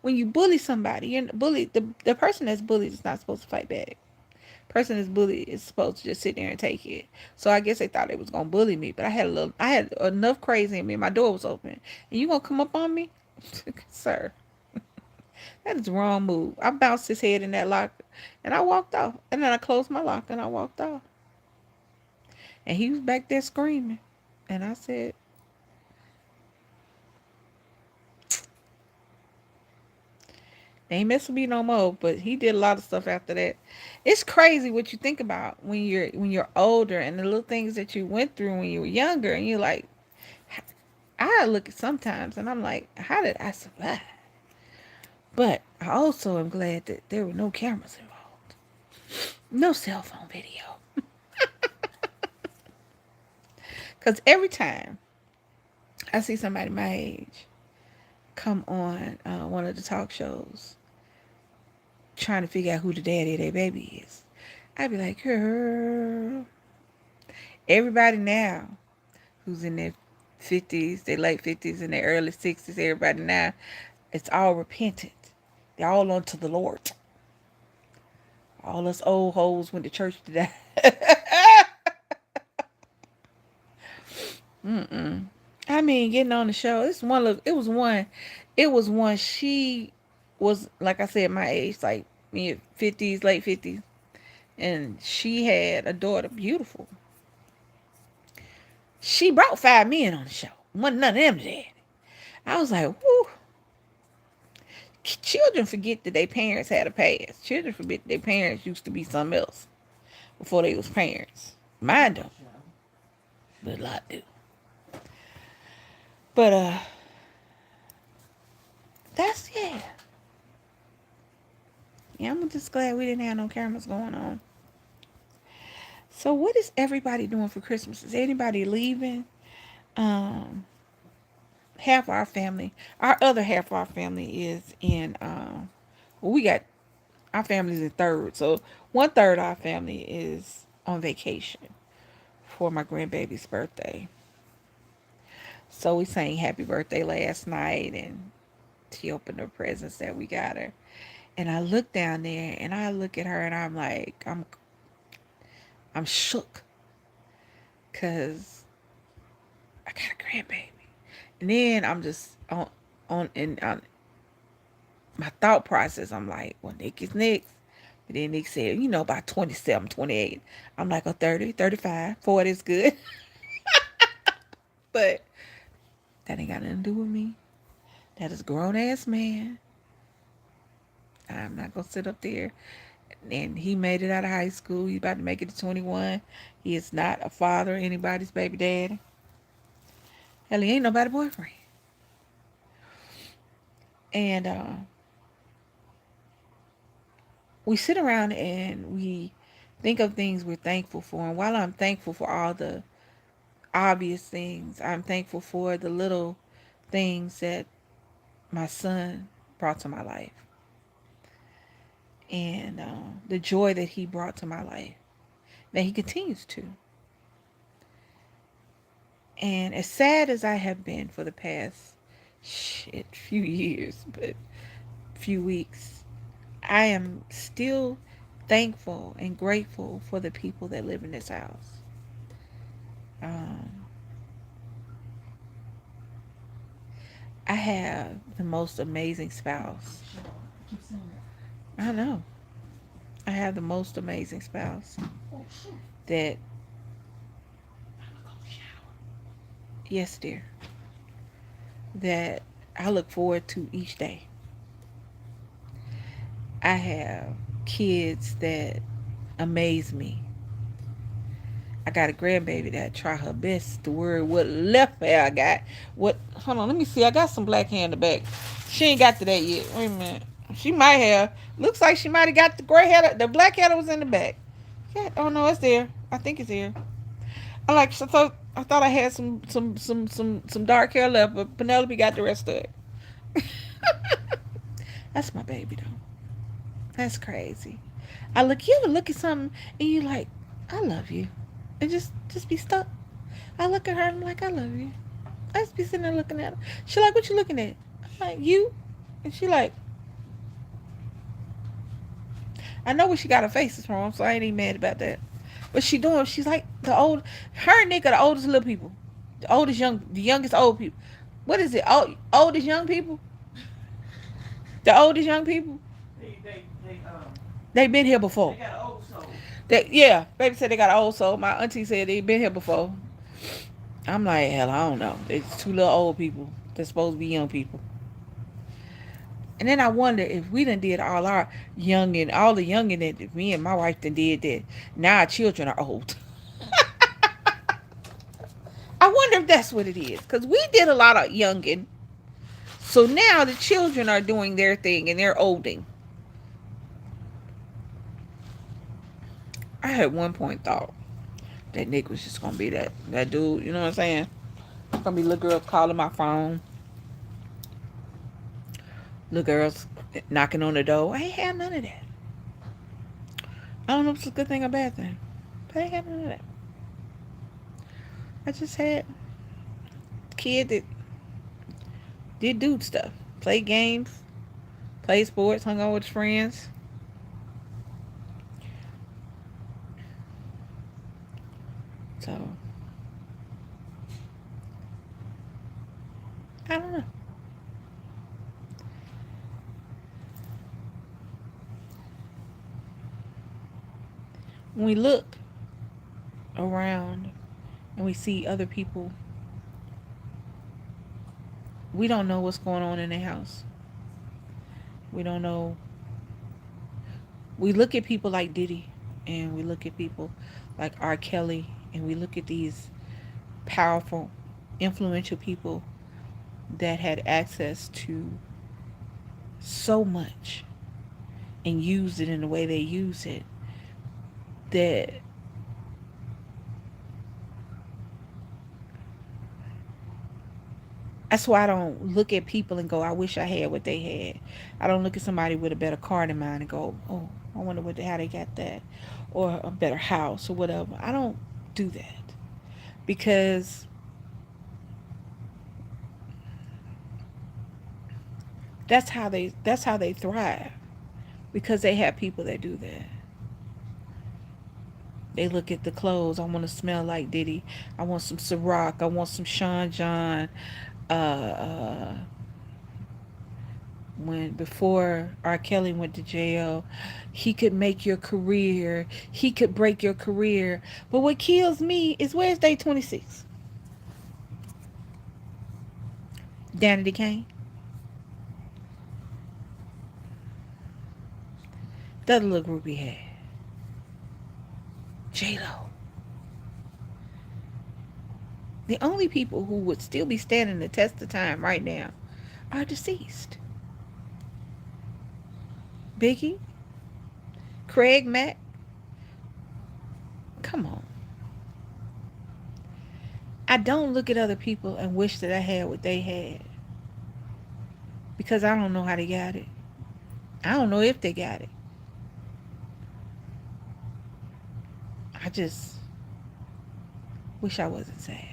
when you bully somebody, the person that's bullied is not supposed to fight back. Person that's bullied is supposed to just sit there and take it. So I guess they thought they was gonna bully me, but I had enough crazy in me. My door was open, and you gonna come up on me, sir? That is the wrong move. I bounced his head in that locker, and I walked off. And then I closed my locker and I walked off. And he was back there screaming, and I said, they ain't messing with me no more. But he did a lot of stuff after that. It's crazy what you think about when you're older and the little things that you went through when you were younger, and you're like, I look at sometimes and I'm like, how did I survive? But I also am glad that there were no cameras involved, no cell phone video. Because every time I see somebody my age come on one of the talk shows trying to figure out who the daddy of their baby is, I'd be like, girl, everybody now who's in their 50s, their late 50s, and their early 60s, everybody now, it's all repentant. They're all unto the Lord. All us old hoes went to church today. Mm-mm. I mean, getting on the show, it was one, she was, like I said, my age, like mid 50s, late 50s, and she had a daughter, beautiful. She brought 5 men on the show. Wasn't none of them there. I was like, whoo. Children forget that their parents had a past. Children forget their parents used to be something else before they was parents. Mine don't, but a lot do. But that's yeah. Yeah, I'm just glad we didn't have no cameras going on. So what is everybody doing for Christmas? Is anybody leaving? Um, Half our family, our other half of our family is in. Well, we got our family's in third, so 1/3 of our family is on vacation for my grandbaby's birthday. So we sang happy birthday last night, and she opened the presents that we got her. And I look down there, and I look at her, and I'm like, I'm shook, cause I got a grandbaby. And then I'm just on my thought process. I'm like, well, Nick is next. But then Nick said, by 27, 28. I'm like, oh, 30, 35, 40 is good. But that ain't got nothing to do with me. That is a grown ass man. I'm not gonna sit up there. And he made it out of high school. He's about to make it to 21. He is not a father, anybody's baby daddy. Hell, he ain't nobody's boyfriend. And we sit around and we think of things we're thankful for. And while I'm thankful for all the obvious things, I'm thankful for the little things that my son brought to my life. And the joy that he brought to my life, that he continues to. And as sad as I have been for the past few years, but few weeks, I am still thankful and grateful for the people that live in this house. Um, I have the most amazing spouse. I know. I have the most amazing spouse that, yes, dear, that I look forward to each day. I have kids that amaze me. I got a grandbaby that try her best to worry what left hair I got. What? Hold on, let me see. I got some black hair in the back. She ain't got to that yet. Wait a minute. She might have. Looks like she might have got the gray hair. The black hair that was in the back. Yeah. Oh no, it's there. I think it's here. I thought I had some dark hair left, but Penelope got the rest of it. That's my baby though. That's crazy. You ever look at something and you like, I love you, and just be stuck. I look at her and I'm like, I love you. I just be sitting there looking at her. She like, what you looking at? I'm like, you. And she like, I know where she got her faces from, so I ain't even mad about that. But she's like her and Nick are the oldest little people. The youngest old people. What is it? Oldest young people? The oldest young people? They been here before. They got an old soul. Yeah, baby said they got an old soul. My auntie said they been here before. I'm like, hell, I don't know. It's two little old people. They're supposed to be young people. And then I wonder if we done did all the youngin that me and my wife done did that. Now our children are old. I wonder if that's what it is. Because we did a lot of youngin. So now the children are doing their thing and they're olding. I at one point thought that Nick was just going to be that dude. You know what I'm saying? Going to be little girls calling my phone. Little girls knocking on the door. I ain't had none of that. I don't know if it's a good thing or bad thing. But I ain't had none of that. I just had a kid that did dude stuff. Played games. Played sports. Hung out with his friends. So, I don't know. When we look around and we see other people, we don't know what's going on in their house. We don't know. We look at people like Diddy, and we look at people like R. Kelly, and we look at these powerful, influential people that had access to so much and used it in the way they use it, that that's why I don't look at people and go, I wish I had what they had. I don't look at somebody with a better car than mine and go, oh, I wonder how they got that, or a better house or whatever. I don't do that, because that's how they thrive, because they have people that do that. They look at the clothes. I want to smell like Diddy. I want some Ciroc. I want some Sean John. Uh, when before R. Kelly went to jail, he could make your career. He could break your career. But what kills me is, where's Day 26? Danity Kane. The other little group he had. J-Lo. The only people who would still be standing the test of time right now are deceased. Biggie, Craig Mack. Come on. I don't look at other people and wish that I had what they had, because I don't know how they got it. I don't know if they got it. I just wish I wasn't sad.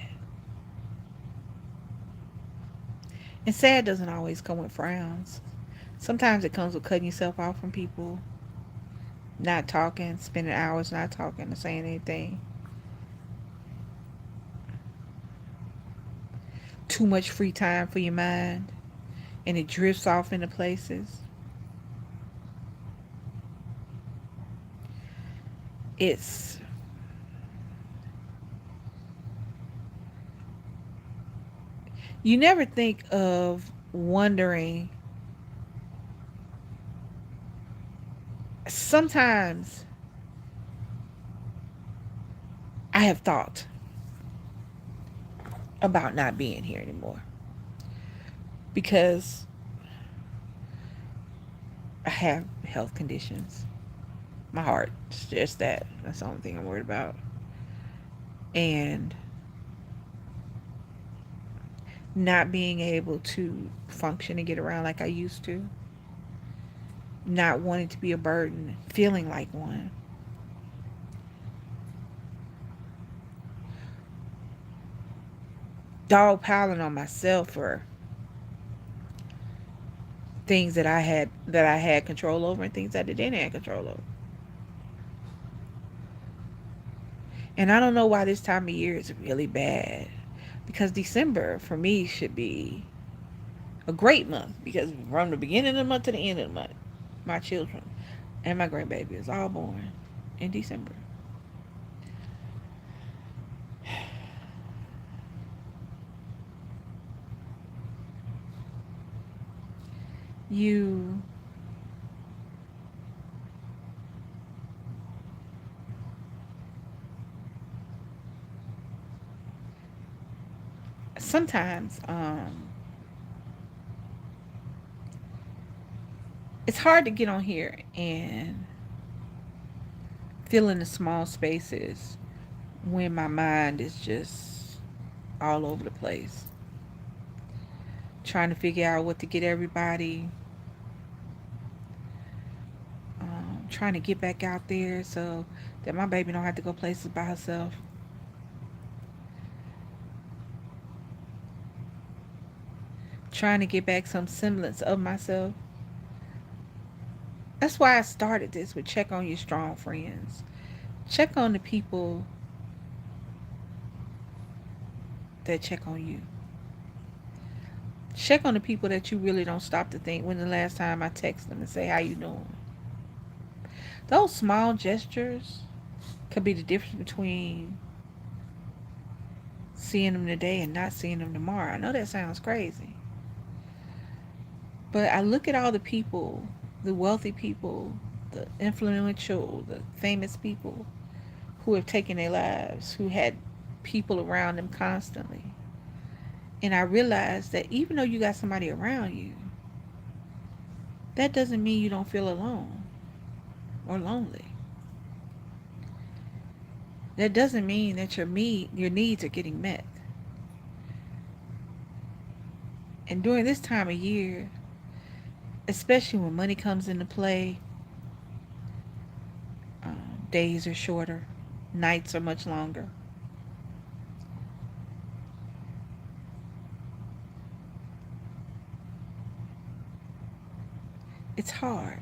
And sad doesn't always come with frowns. Sometimes it comes with cutting yourself off from people, not talking, spending hours not talking or saying anything. Too much free time for your mind, and it drifts off into places. It's you never think of wondering. Sometimes I have thought about not being here anymore, because I have health conditions. My heart, it's just that. That's the only thing I'm worried about. And not being able to function and get around like I used to. Not wanting to be a burden, feeling like one. Dog piling on myself for things that I had control over, and things that I didn't have control over. And I don't know why this time of year is really bad, because December for me should be a great month, because from the beginning of the month to the end of the month, my children and my grandbaby is all born in December. You sometimes it's hard to get on here and fill in the small spaces when my mind is just all over the place, trying to figure out what to get everybody, trying to get back out there so that my baby don't have to go places by herself, trying to get back some semblance of myself. That's why I started this with check on your strong friends. Check on the people that check on you. Check on the people that you really don't stop to think, when the last time I text them and say, how you doing? Those small gestures could be the difference between seeing them today and not seeing them tomorrow. I know that sounds crazy. But I look at all the people, the wealthy people, the influential, the famous people who have taken their lives, who had people around them constantly. And I realize that even though you got somebody around you, that doesn't mean you don't feel alone or lonely. That doesn't mean that your needs are getting met. And during this time of year, especially when money comes into play, days are shorter, nights are much longer. It's hard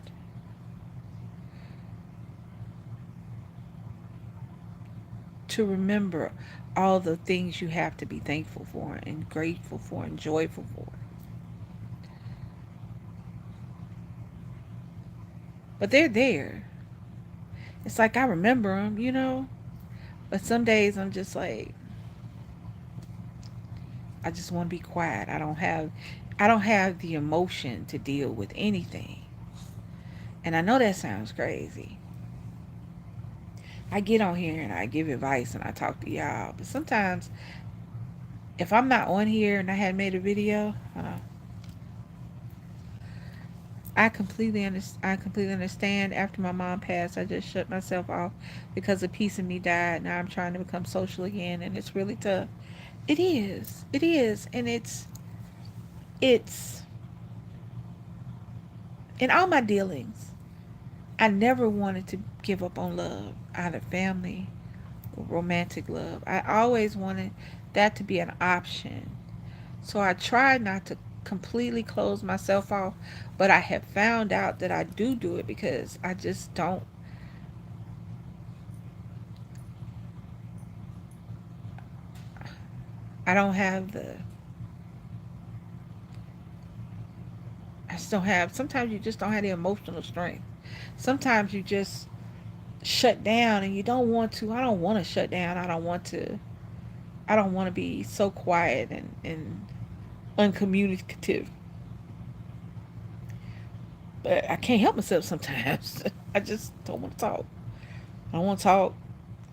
to remember all the things you have to be thankful for and grateful for and joyful for. But they're there. It's like I remember them, you know? But some days I'm just like, I just want to be quiet. I don't have the emotion to deal with anything. And I know that sounds crazy. I get on here and I give advice and I talk to y'all, but sometimes if I'm not on here and I hadn't made a video, I completely understand. After my mom passed, I just shut myself off because a piece of me died. Now I'm trying to become social again, and it's really tough. It is. It is, and it's in all my dealings. I never wanted to give up on love, either family or romantic love. I always wanted that to be an option. So I tried not to completely close myself off, but I have found out that I do it because I just don't. I don't have the. I just don't have. Sometimes you just don't have the emotional strength. Sometimes you just shut down and you don't want to. I don't want to shut down. I don't want to. I don't want to be so quiet and uncommunicative. But I can't help myself sometimes. I just don't want to talk. I don't want to talk.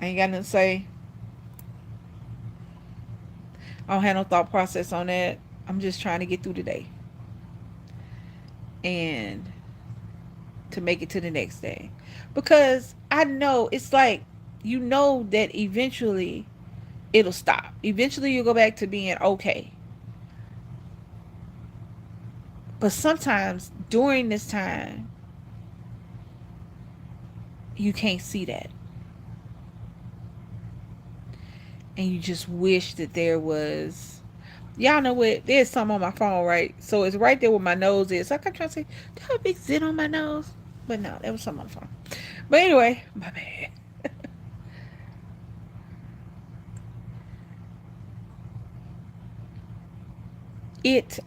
I ain't got nothing to say. I don't have no thought process on that. I'm just trying to get through the day and to make it to the next day. Because I know it's like, you know that eventually it'll stop. Eventually you'll go back to being okay. But sometimes during this time, you can't see that. And you just wish that there was. Y'all know what? There's something on my phone, right? So it's right there where my nose is. So I kept trying to say, do I have a big zit on my nose? But no, there was something on the phone. But anyway, my bad. It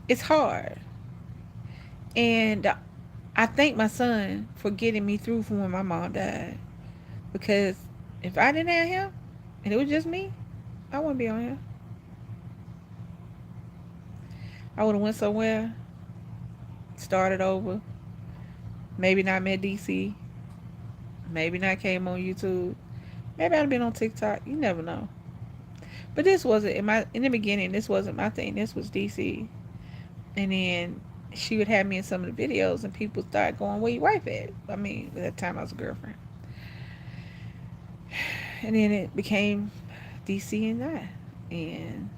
it's hard. And I thank my son for getting me through from when my mom died. Because if I didn't have him and it was just me, I wouldn't be on here. I would have went somewhere, started over, maybe not met DC, maybe not came on YouTube, maybe I'd have been on TikTok. You never know. But this wasn't in the beginning. This wasn't my thing. This was DC, and then she would have me in some of the videos, and people started going, "Where your wife at?" I mean, at that time I was a girlfriend, and then it became DC and and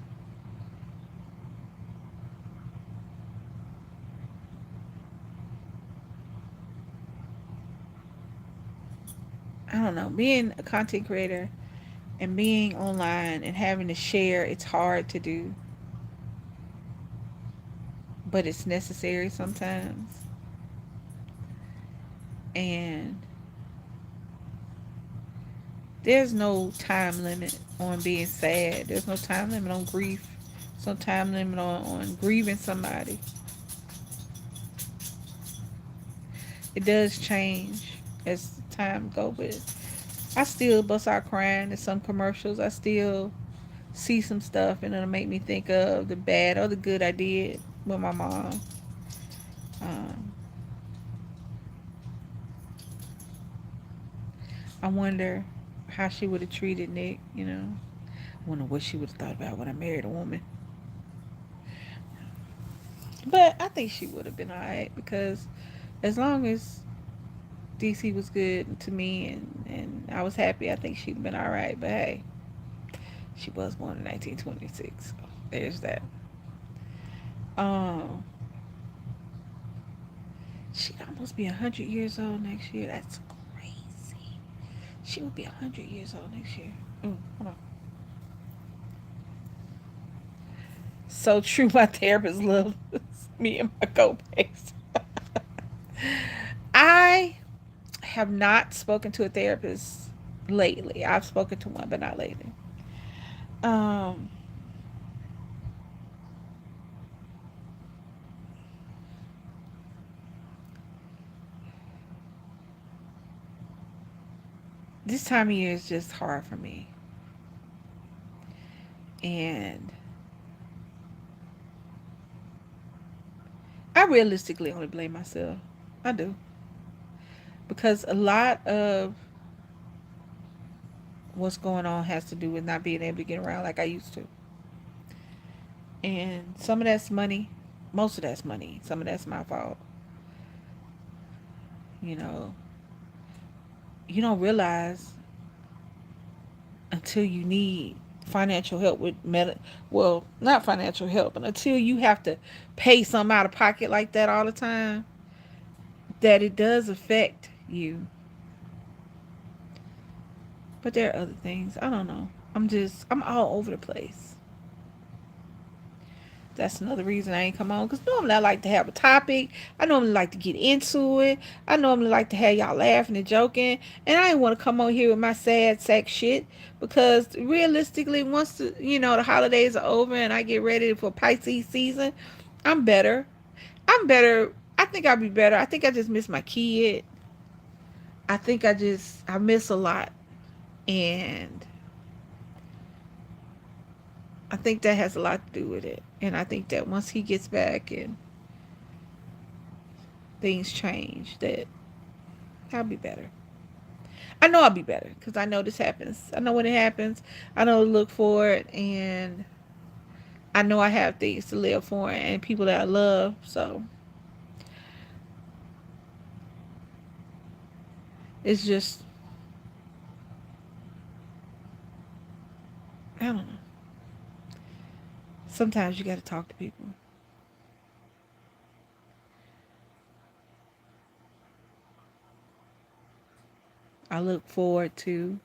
I don't know. Being a content creator and being online and having to share, it's hard to do, but it's necessary sometimes. And there's no time limit on being sad. There's no time limit on grief. There's no time limit on grieving somebody. It does change as time goes, but I still bust out crying in some commercials. I still see some stuff and it'll make me think of the bad or the good I did with my mom. Um, I wonder how she would have treated Nick, you know. I wonder what she would have thought about when I married a woman. But I think she would have been alright because as long as DC was good to me and I was happy, I think she'd have been alright. But hey, she was born in 1926. So there's that. Um, she'd almost be 100 years old next year. That's crazy. She would be 100 years old next year. Hold on. So true, my therapist loves me and my co-pays. I have not spoken to a therapist lately. I've spoken to one, but not lately. Um, this time of year is just hard for me, and I realistically only blame myself. I do because a lot of what's going on has to do with not being able to get around like I used to, and some of that's money. Most of that's money. Some of that's my fault. You know, you don't realize until you need financial help with well, not financial help, but until you have to pay something out of pocket like that all the time, that it does affect you. But there are other things. I don't know. I'm all over the place. That's another reason I ain't come on. Because normally I like to have a topic. I normally like to get into it. I normally like to have y'all laughing and joking. And I didn't want to come on here with my sad sack shit. Because realistically, once the holidays are over and I get ready for Pisces season, I'm better. I'm better. I think I'll be better. I think I just miss my kid. I miss a lot. And I think that has a lot to do with it. And I think that once he gets back and things change, that I'll be better. I know I'll be better because I know this happens. I know when it happens. I know to look for it, and I know I have things to live for and people that I love. So it's just, I don't know. Sometimes you got to talk to people. I look forward to.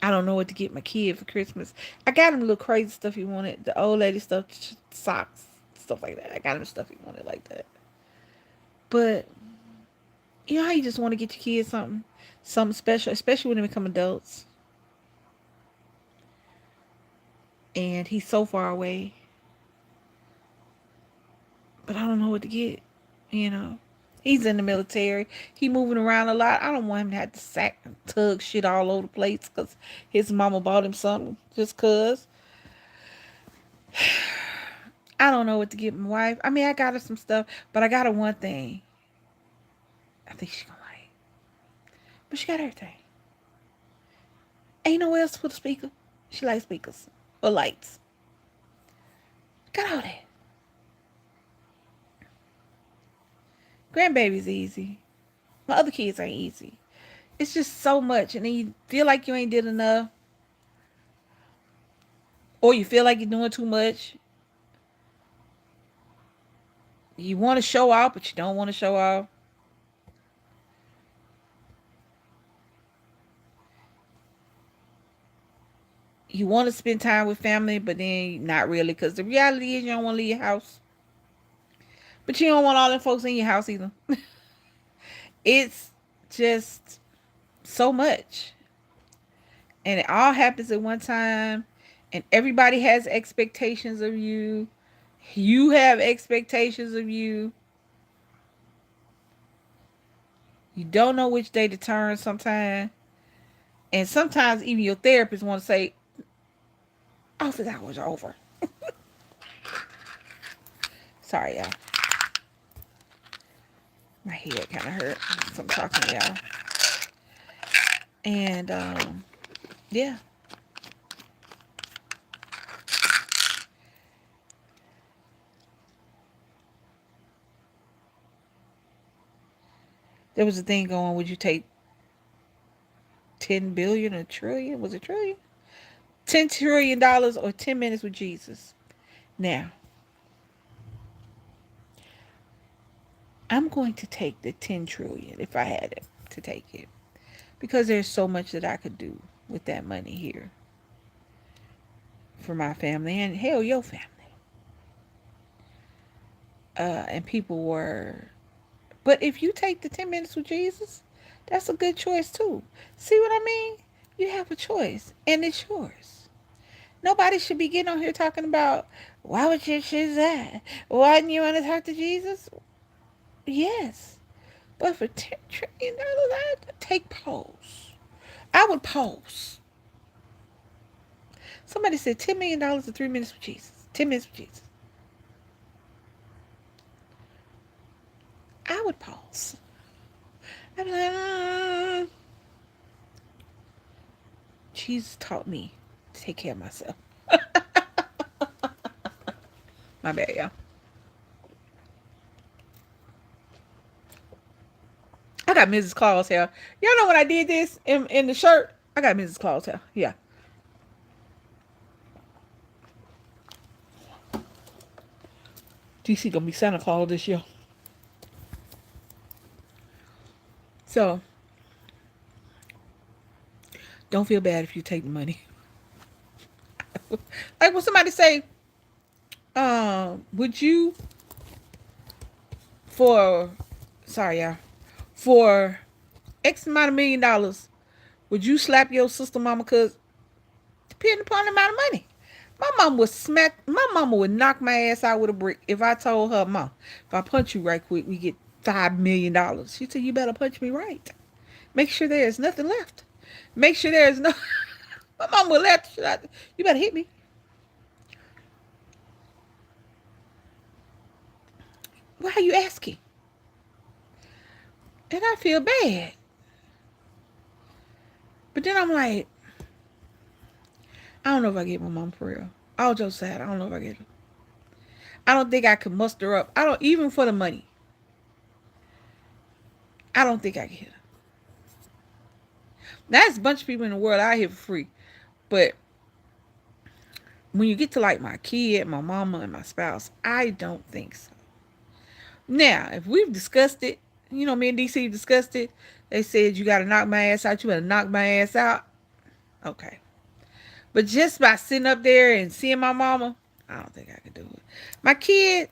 I don't know what to get my kid for Christmas. I got him little crazy stuff he wanted. The old lady stuff, socks, stuff like that. I got him stuff he wanted like that. But you know how you just want to get your kids something special, especially when they become adults. And he's so far away, but I don't know what to get. You know, he's in the military. He moving around a lot. I don't want him to have to tug shit all over the place because his mama bought him something just cause. I don't know what to get my wife. I mean, I got her some stuff, but I got her one thing. I think she's gonna like, but she got everything. Ain't nowhere else to put a speaker. She likes speakers or lights. Got all that. Grandbaby's easy. My other kids ain't easy. It's just so much, and then you feel like you ain't did enough, or you feel like you're doing too much. You want to show off, but you don't want to show off. You want to spend time with family, but then not really, because the reality is you don't want to leave your house. But you don't want all them folks in your house either. It's just so much. And it all happens at one time. And everybody has expectations of you. You have expectations of you. You don't know which day to turn sometimes. And sometimes even your therapist want to say, office hours are over. Sorry, y'all. My head kind of hurt from talking to y'all. And, yeah. There was a thing going, would you take 10 billion or trillion? Was it trillion? $10 trillion or 10 minutes with Jesus? Now, I'm going to take the 10 trillion if I had it to take it. Because there's so much that I could do with that money here for my family and hell, your family. And people were, but if you take the 10 minutes with Jesus, that's a good choice too. See what I mean? You have a choice and it's yours. Nobody should be getting on here talking about, why would you choose that? Why didn't you want to talk to Jesus? Yes. But for $10 trillion, I'd take pause. I would pause. Somebody said $10 million or 3 minutes with Jesus. 10 minutes with Jesus. I would pause. I'd be like, Jesus taught me to take care of myself. My bad, y'all. I got Mrs. Claus hair. Y'all know when I did this in the shirt? I got Mrs. Claus hair. Yeah. DC gonna be Santa Claus this year. So don't feel bad if you take the money. Like when somebody say, would you for sorry y'all, for X amount of $1 million, would you slap your sister mama? Cause depending upon the amount of money. My mama would knock my ass out with a brick if I told her, Mom, if I punch you right quick, we get $5 million. She said, you better punch me right. Make sure there is nothing left. Make sure there is no. My mom would laugh. You better hit me. Why are you asking? And I feel bad. But then I'm like, I don't know if I get my mom for real. All jokes aside, I don't know if I get her. I don't think I could muster up. I don't, even for the money. I don't think I can hit her. Now, there's a bunch of people in the world out here for free. But when you get to like my kid, my mama, and my spouse, I don't think so. Now, if we've discussed it, you know, me and DC discussed it. They said, you got to knock my ass out. You better knock my ass out. Okay. But just by sitting up there and seeing my mama, I don't think I could do it. My kid,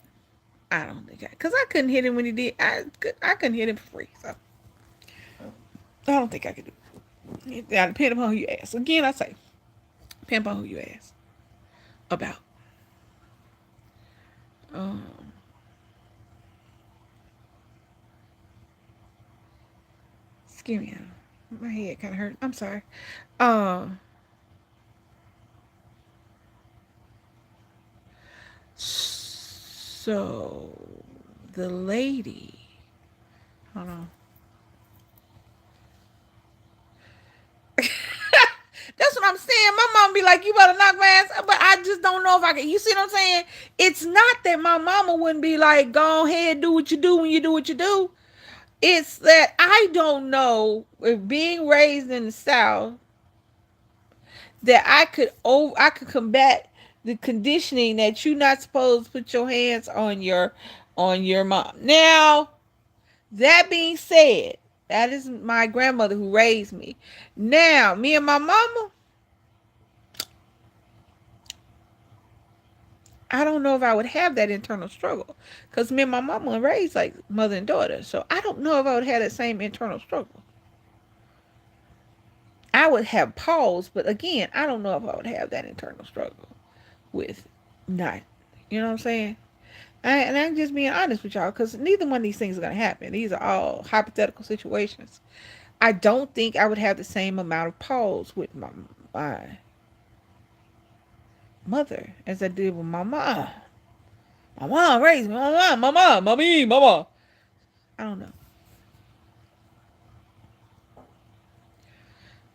I don't think I, because I couldn't hit him when he did. I couldn't hit him for free. So I don't think I could do it. Now, depending upon who you ask. Again, I say, depending upon who you ask about. Um, excuse me. My head kind of hurt. I'm sorry. So the lady, hold on. That's what I'm saying. My mom be like, you better knock my ass up. But I just don't know if I can. You see what I'm saying? It's not that my mama wouldn't be like, go ahead, do what you do when you do what you do. It's that I don't know if being raised in the South that I could combat the conditioning that you're not supposed to put your hands on your mom. Now, that being said, that is my grandmother who raised me. Now, me and my mama, I don't know if I would have that internal struggle. Because me and my mama were raised like mother and daughter. So I don't know if I would have that same internal struggle. I would have pause, but again, I don't know if I would have that internal struggle with not. You know what I'm saying? And I'm just being honest with y'all because neither one of these things are going to happen. These are all hypothetical situations. I don't think I would have the same amount of pause with my mother as I did with my mom. My mom raised me. Mama. I don't know.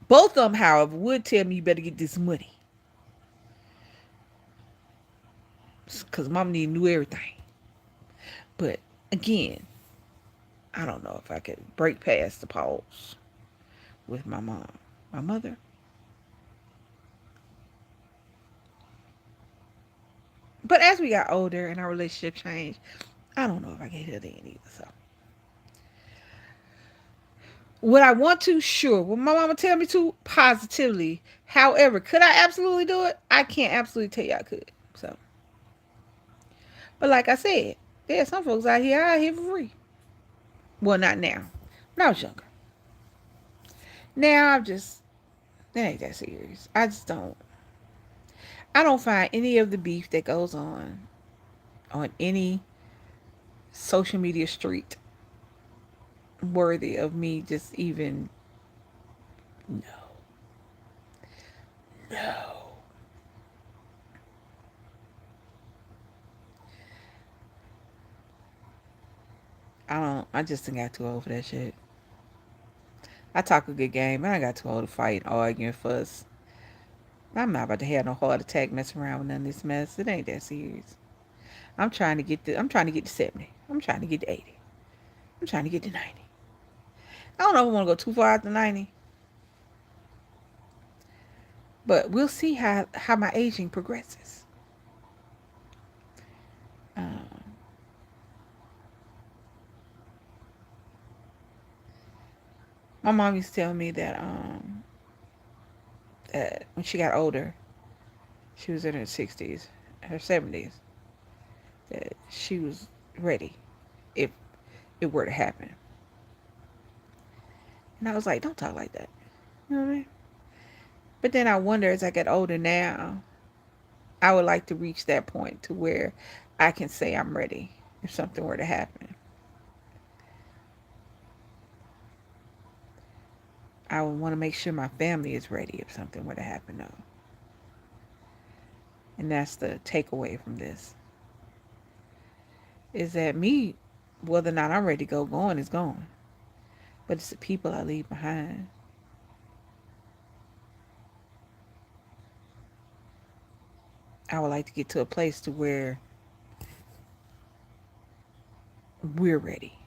Both of them, however, would tell me you better get this money. Because mom need knew everything. But again, I don't know if I could break past the pause with my mom. My mother, but as we got older and our relationship changed, I don't know if I can hear that either. So, would I want to? Sure. Would my mama tell me to? Positively. However, could I absolutely do it? I can't absolutely tell you I could. So, but like I said, there's some folks out here for free. Well, not now. When I was younger. Now I'm just, it ain't that serious. I just don't. I don't find any of the beef that goes on any social media street worthy of me just even, no, no. I just got too old for that shit. I talk a good game, but I got too old to fight, argue, and fuss. I'm not about to have no heart attack messing around with none of this mess. It ain't that serious. I'm trying to get to 70. I'm trying to get to 80. I'm trying to get to 90. I don't know if I want to go too far after 90, but we'll see how my aging progresses. Um, my mom used to tell me that when she got older, she was in her 60s, her 70s, that she was ready if it were to happen. And I was like, don't talk like that. You know what I mean? But then I wonder as I get older now, I would like to reach that point to where I can say I'm ready if something were to happen. I would want to make sure my family is ready if something were to happen, though. And that's the takeaway from this is that me, whether or not I'm ready to go, going is going. But it's the people I leave behind. I would like to get to a place to where we're ready.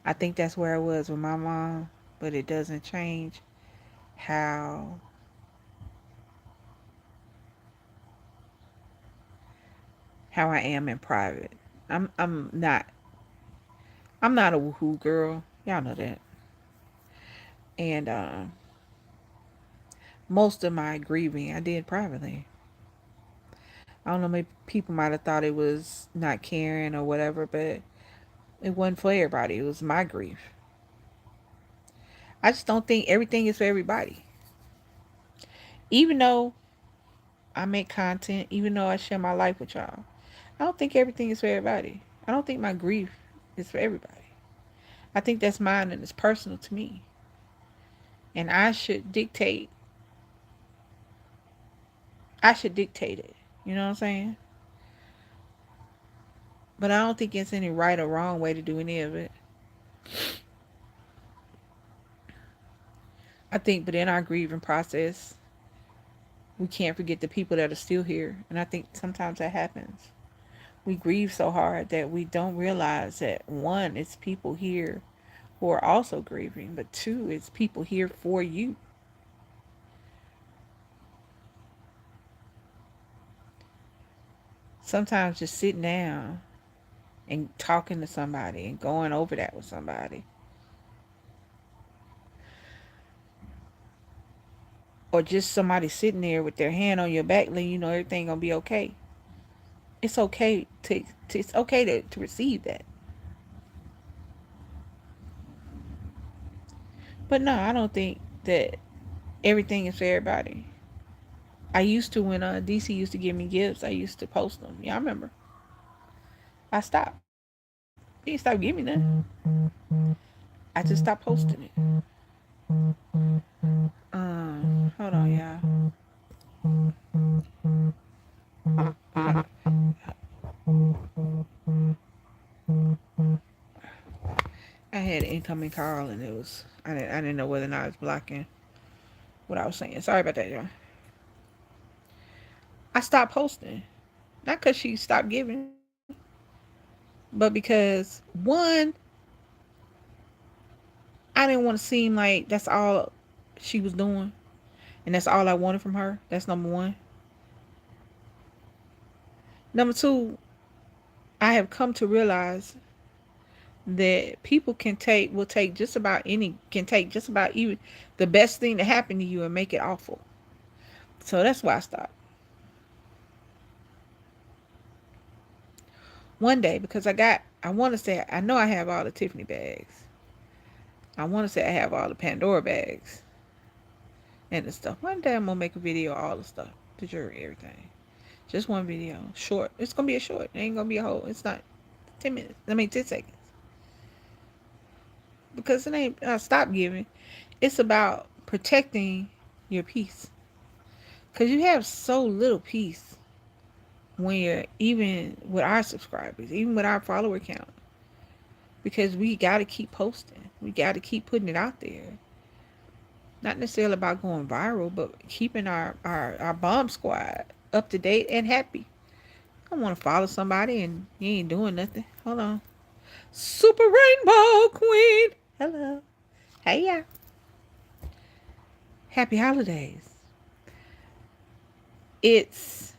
I think that's where I was with my mom, but it doesn't change how I am in private. I'm I'm not I'm not a woohoo girl. Y'all know that. And most of my grieving I did privately. I don't know, maybe people might have thought it was not caring or whatever, but it wasn't for everybody. It was my grief. I just don't think everything is for everybody. Even though I make content, even though I share my life with y'all, I don't think everything is for everybody. I don't think my grief is for everybody. I think that's mine and it's personal to me. And I should dictate it. You know what I'm saying? But I don't think it's any right or wrong way to do any of it. I think, but in our grieving process, we can't forget the people that are still here. And I think sometimes that happens. We grieve so hard that we don't realize that one, it's people here who are also grieving, but two, it's people here for you. Sometimes just sitting down and talking to somebody and going over that with somebody, or just somebody sitting there with their hand on your back letting you know everything gonna be okay. It's okay to receive that. But no, I don't think that everything is for everybody. I used to when DC used to give me gifts. I used to post them. Yeah, I remember. I stopped. He didn't stop giving me nothing. I just stopped posting it. Hold on, y'all. I had an incoming call and it was I didn't know whether or not I was blocking what I was saying. Sorry about that, y'all. I stopped posting. Not because she stopped giving, but because one, I didn't want to seem like that's all she was doing and that's all I wanted from her. That's number one. Number two, I have come to realize that people will take just about any, can take just about even the best thing to happen to you and make it awful. So that's why I stopped. One day, because I want to say, I know I have all the Tiffany bags. I want to say I have all the Pandora bags and the stuff. One day I'm going to make a video of all the stuff, the jewelry, everything. Just one video. Short. It's going to be a short. It ain't going to be a whole. It's not 10 minutes. 10 seconds. Because it ain't, stop giving. It's about protecting your peace. Because you have so little peace when you're, even with our subscribers, even with our follower count. Because we got to keep posting. We got to keep putting it out there. Not necessarily about going viral, but keeping our bomb squad up to date and happy. I don't want to follow somebody and you ain't doing nothing. Hold on. Super Rainbow Queen. Hello. Hey, yeah. Happy holidays. It's,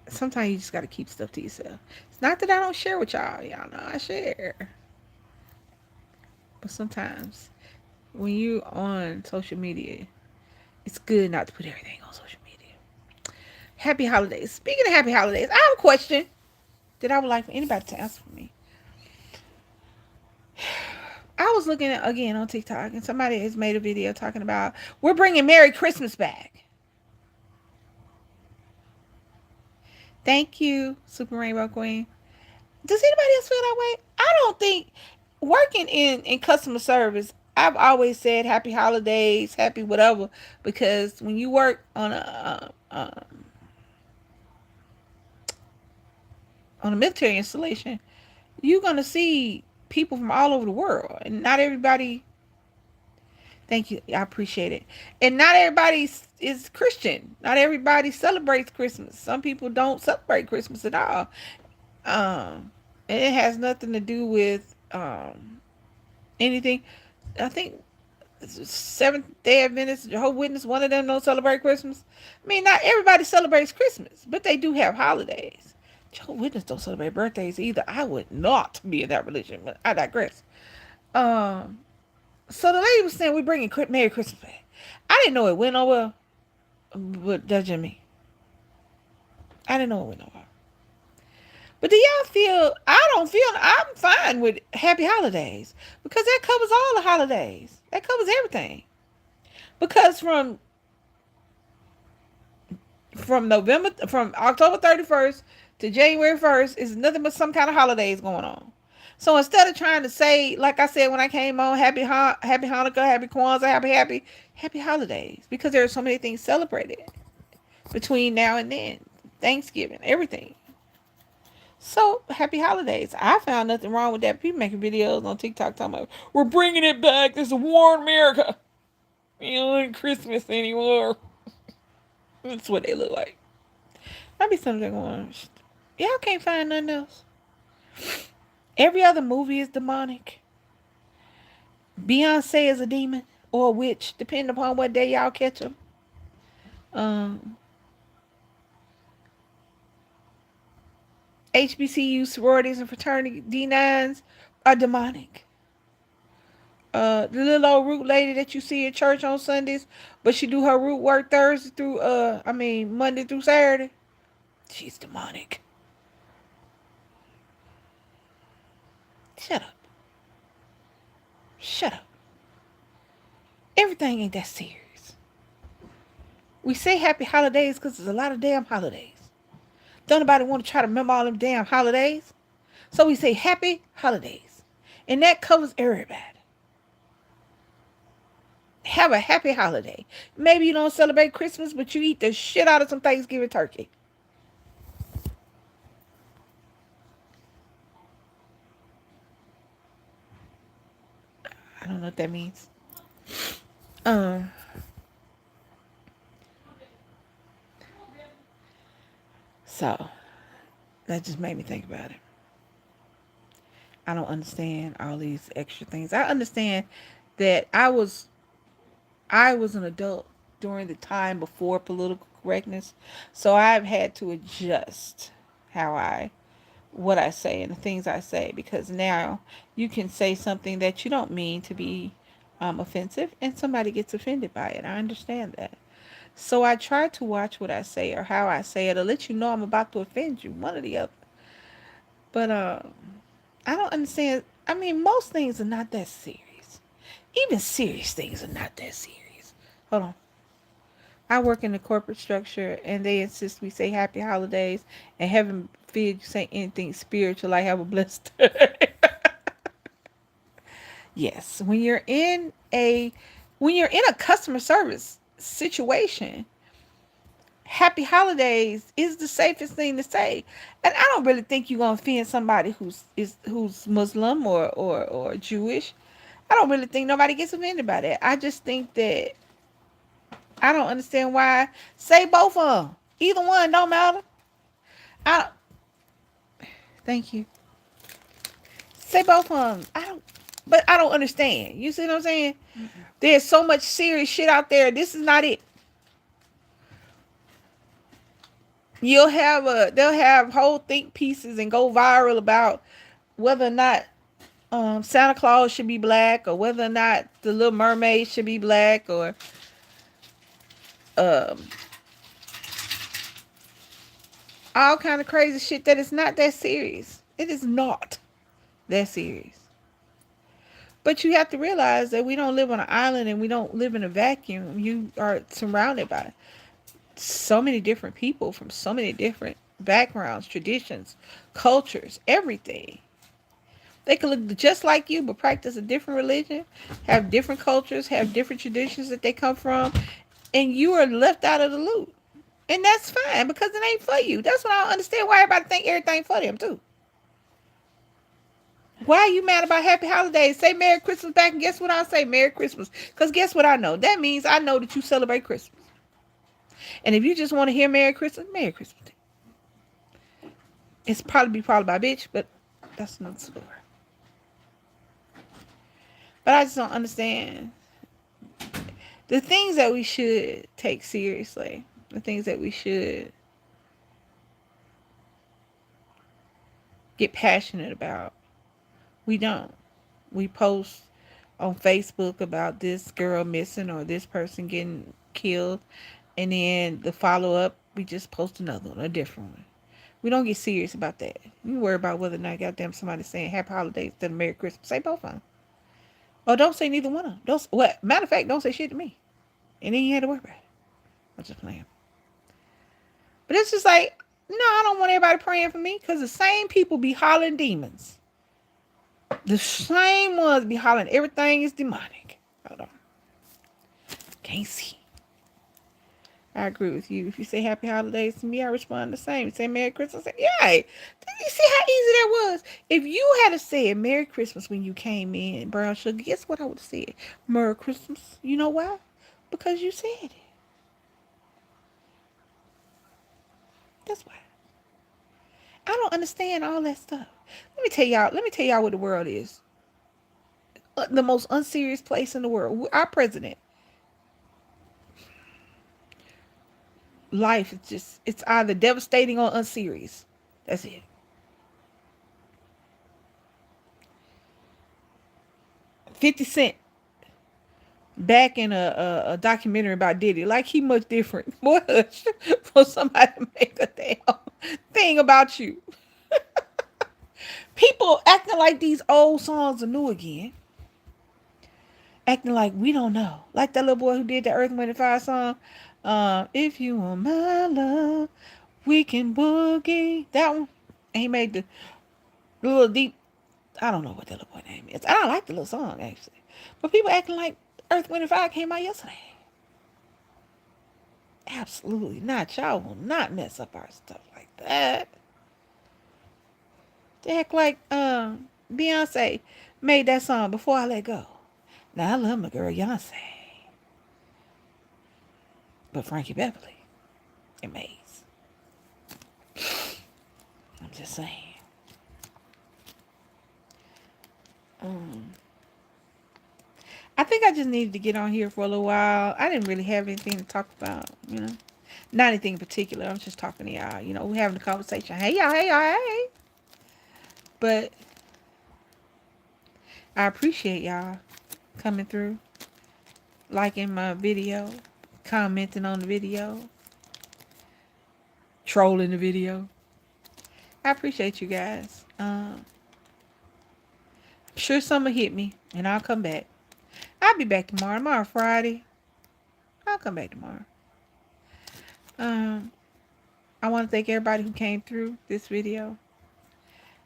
sometimes you just got to keep stuff to yourself. It's not that I don't share with y'all. Y'all know I share. But sometimes when you on social media, it's good not to put everything on social media. Happy holidays. Speaking of happy holidays, I have a question that I would like for anybody to answer for me. I was looking at, again on TikTok, and somebody has made a video talking about we're bringing Merry Christmas back. Thank you, Super Rainbow Queen. Does anybody else feel that way? I don't think, working in customer service, I've always said happy holidays, happy whatever, because when you work on a military installation, you're gonna see people from all over the world, and not everybody. Thank you, I appreciate it. And not everybody is Christian. Not everybody celebrates Christmas. Some people don't celebrate Christmas at all. And it has nothing to do with anything. I think Seventh Day Adventist, Jehovah's Witness, one of them don't celebrate Christmas. I mean, not everybody celebrates Christmas, but they do have holidays. Jehovah's Witness don't celebrate birthdays either. I would not be in that religion, but I digress. Um, so the lady was saying we're bringing Merry Christmas back. I didn't know it went over, but that's just me. I didn't know it went over. But do y'all feel? I don't feel. I'm fine with Happy Holidays because that covers all the holidays. That covers everything. Because from October 31st to January 1st is nothing but some kind of holidays going on. So instead of trying to say, like I said when I came on, Happy Hanukkah, Happy Kwanzaa, Happy Holidays, because there are so many things celebrated between now and then, Thanksgiving, everything. So happy holidays. I found nothing wrong with that. People making videos on TikTok talking about we're bringing it back. This is a war in America. We don't Christmas anymore. That's what they look like. I'd be something going, y'all can't find nothing else. Every other movie is demonic. Beyonce is a demon or a witch, depending upon what day y'all catch them. HBCU sororities and fraternity D9s are demonic. The little old root lady that you see at church on Sundays, but she do her root work Thursday through Monday through Saturday. She's demonic. Shut up. Shut up. Everything ain't that serious. We say happy holidays because there's a lot of damn holidays. Don't nobody want to try to remember all them damn holidays. So we say happy holidays. And that covers everybody. Have a happy holiday. Maybe you don't celebrate Christmas, but you eat the shit out of some Thanksgiving turkey. I don't know what that means. Um, so that just made me think about it. I don't understand all these extra things. I understand that I was an adult during the time before political correctness, so I've had to adjust how I what I say and the things I say, because now you can say something that you don't mean to be offensive, and somebody gets offended by it. I understand that. So I try to watch what I say or how I say it, or let you know I'm about to offend you, one or the other. But I don't understand. I mean, most things are not that serious. Even serious things are not that serious. Hold on. I work in the corporate structure, and they insist we say happy holidays, and heaven forbid you say anything spiritual like have a blessed day. Yes, when you're in a customer service situation, happy holidays is the safest thing to say. And I don't really think you're gonna offend somebody who's Muslim or Jewish. I don't really think nobody gets offended by that. I just think that I don't understand why. Say both of them. Either one don't matter. I don't, thank you. Say both of them. But I don't understand. You see what I'm saying? Mm-mm. There's so much serious shit out there. This is not it. They'll have whole think pieces and go viral about whether or not Santa Claus should be black, or whether or not the Little Mermaid should be black, or um, all kind of crazy shit that is not that serious. It is not that serious. But you have to realize that we don't live on an island and we don't live in a vacuum. You are surrounded by so many different people from so many different backgrounds, traditions, cultures, everything. They could look just like you, but practice a different religion, have different cultures, have different traditions that they come from, and you are left out of the loop. And that's fine, because it ain't for you. That's what I don't understand, why everybody think everything for them too. Why are you mad about happy holidays? Say Merry Christmas back, and guess what I'll say? Merry Christmas. Because guess what I know? That means I know that you celebrate Christmas. And if you just want to hear Merry Christmas, Merry Christmas. It's probably by bitch, but that's another story. But I just don't understand the things that we should take seriously, the things that we should get passionate about. We don't. We post on Facebook about this girl missing or this person getting killed, and then the follow up, we just post another one, a different one. We don't get serious about that. You worry about whether or not goddamn somebody's saying happy holidays instead of Merry Christmas. Say both of them. Or don't say neither one of them. Don't, well, matter of fact, don't say shit to me. And then you had to worry about it. I'm just playing. But it's just like, no, I don't want everybody praying for me, because the same people be hollering demons. The same ones be hollering everything is demonic. Hold on. Can't see. I agree with you. If you say happy holidays to me, I respond the same. You say Merry Christmas, I say, yeah. Did you see how easy that was? If you had said Merry Christmas when you came in, Brown Sugar, guess what I would have said? Merry Christmas. You know why? Because you said it. That's why. I don't understand all that stuff. Let me tell y'all what the world is. The most unserious place in the world. Our president. Life is just, it's either devastating or unserious. That's it. $50 back in a documentary about Diddy, like he much different. Boy, for somebody to make a damn thing about you. People acting like these old songs are new again. Acting like we don't know. Like that little boy who did the Earth, Wind and Fire song. If you want my love, we can boogie. That one. And he made the little deep. I don't know what that little boy name is. I don't like the little song actually, but people acting like Earth, Wind, and Fire came out yesterday. Absolutely not. Y'all will not mess up our stuff like that. They act like Beyonce made that song Before I Let Go. Now I love my girl Beyonce, but Frankie Beverly and Maze. I'm just saying. Um, I think I just needed to get on here for a little while. I didn't really have anything to talk about, you know. Not anything in particular. I'm just talking to y'all. You know, we're having a conversation. Hey y'all, hey y'all, hey. But I appreciate y'all coming through, liking my video, commenting on the video, trolling the video. I appreciate you guys. I'm sure some will hit me, and I'll come back. I'll be back tomorrow. Tomorrow Friday. I'll come back tomorrow. Um, I want to thank everybody who came through this video.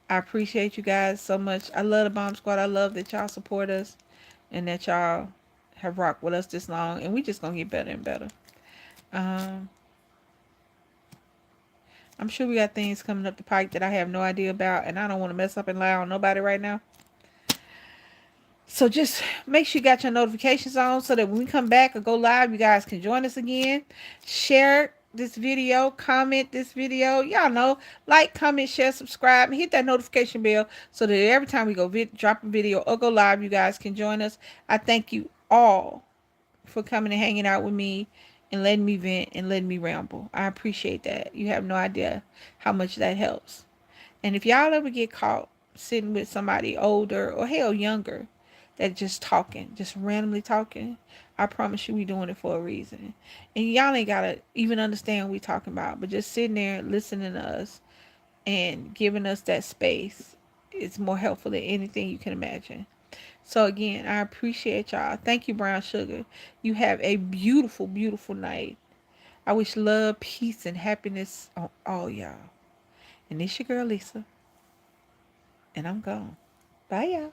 I appreciate you guys so much. I love the Bomb Squad. I love that y'all support us and that y'all have rocked with us this long. And we just going to get better and better. Um, I'm sure we got things coming up the pike that I have no idea about. And I don't want to mess up and lie on nobody right now. So just make sure you got your notifications on so that when we come back or go live, you guys can join us again. Share this video, comment this video. Y'all know, like, comment, share, subscribe, and hit that notification bell so that every time we go drop a video or go live, you guys can join us. I thank you all for coming and hanging out with me and letting me vent and letting me ramble. I appreciate that. You have no idea how much that helps. And if y'all ever get caught sitting with somebody older or hell younger that just talking, just randomly talking, I promise you we doing it for a reason. And y'all ain't gotta even understand what we talking about, but just sitting there listening to us and giving us that space is more helpful than anything you can imagine. So again, I appreciate y'all. Thank you, Brown Sugar. You have a beautiful, beautiful night. I wish love, peace, and happiness on all y'all. And this your girl Lisa. And I'm gone. Bye, y'all.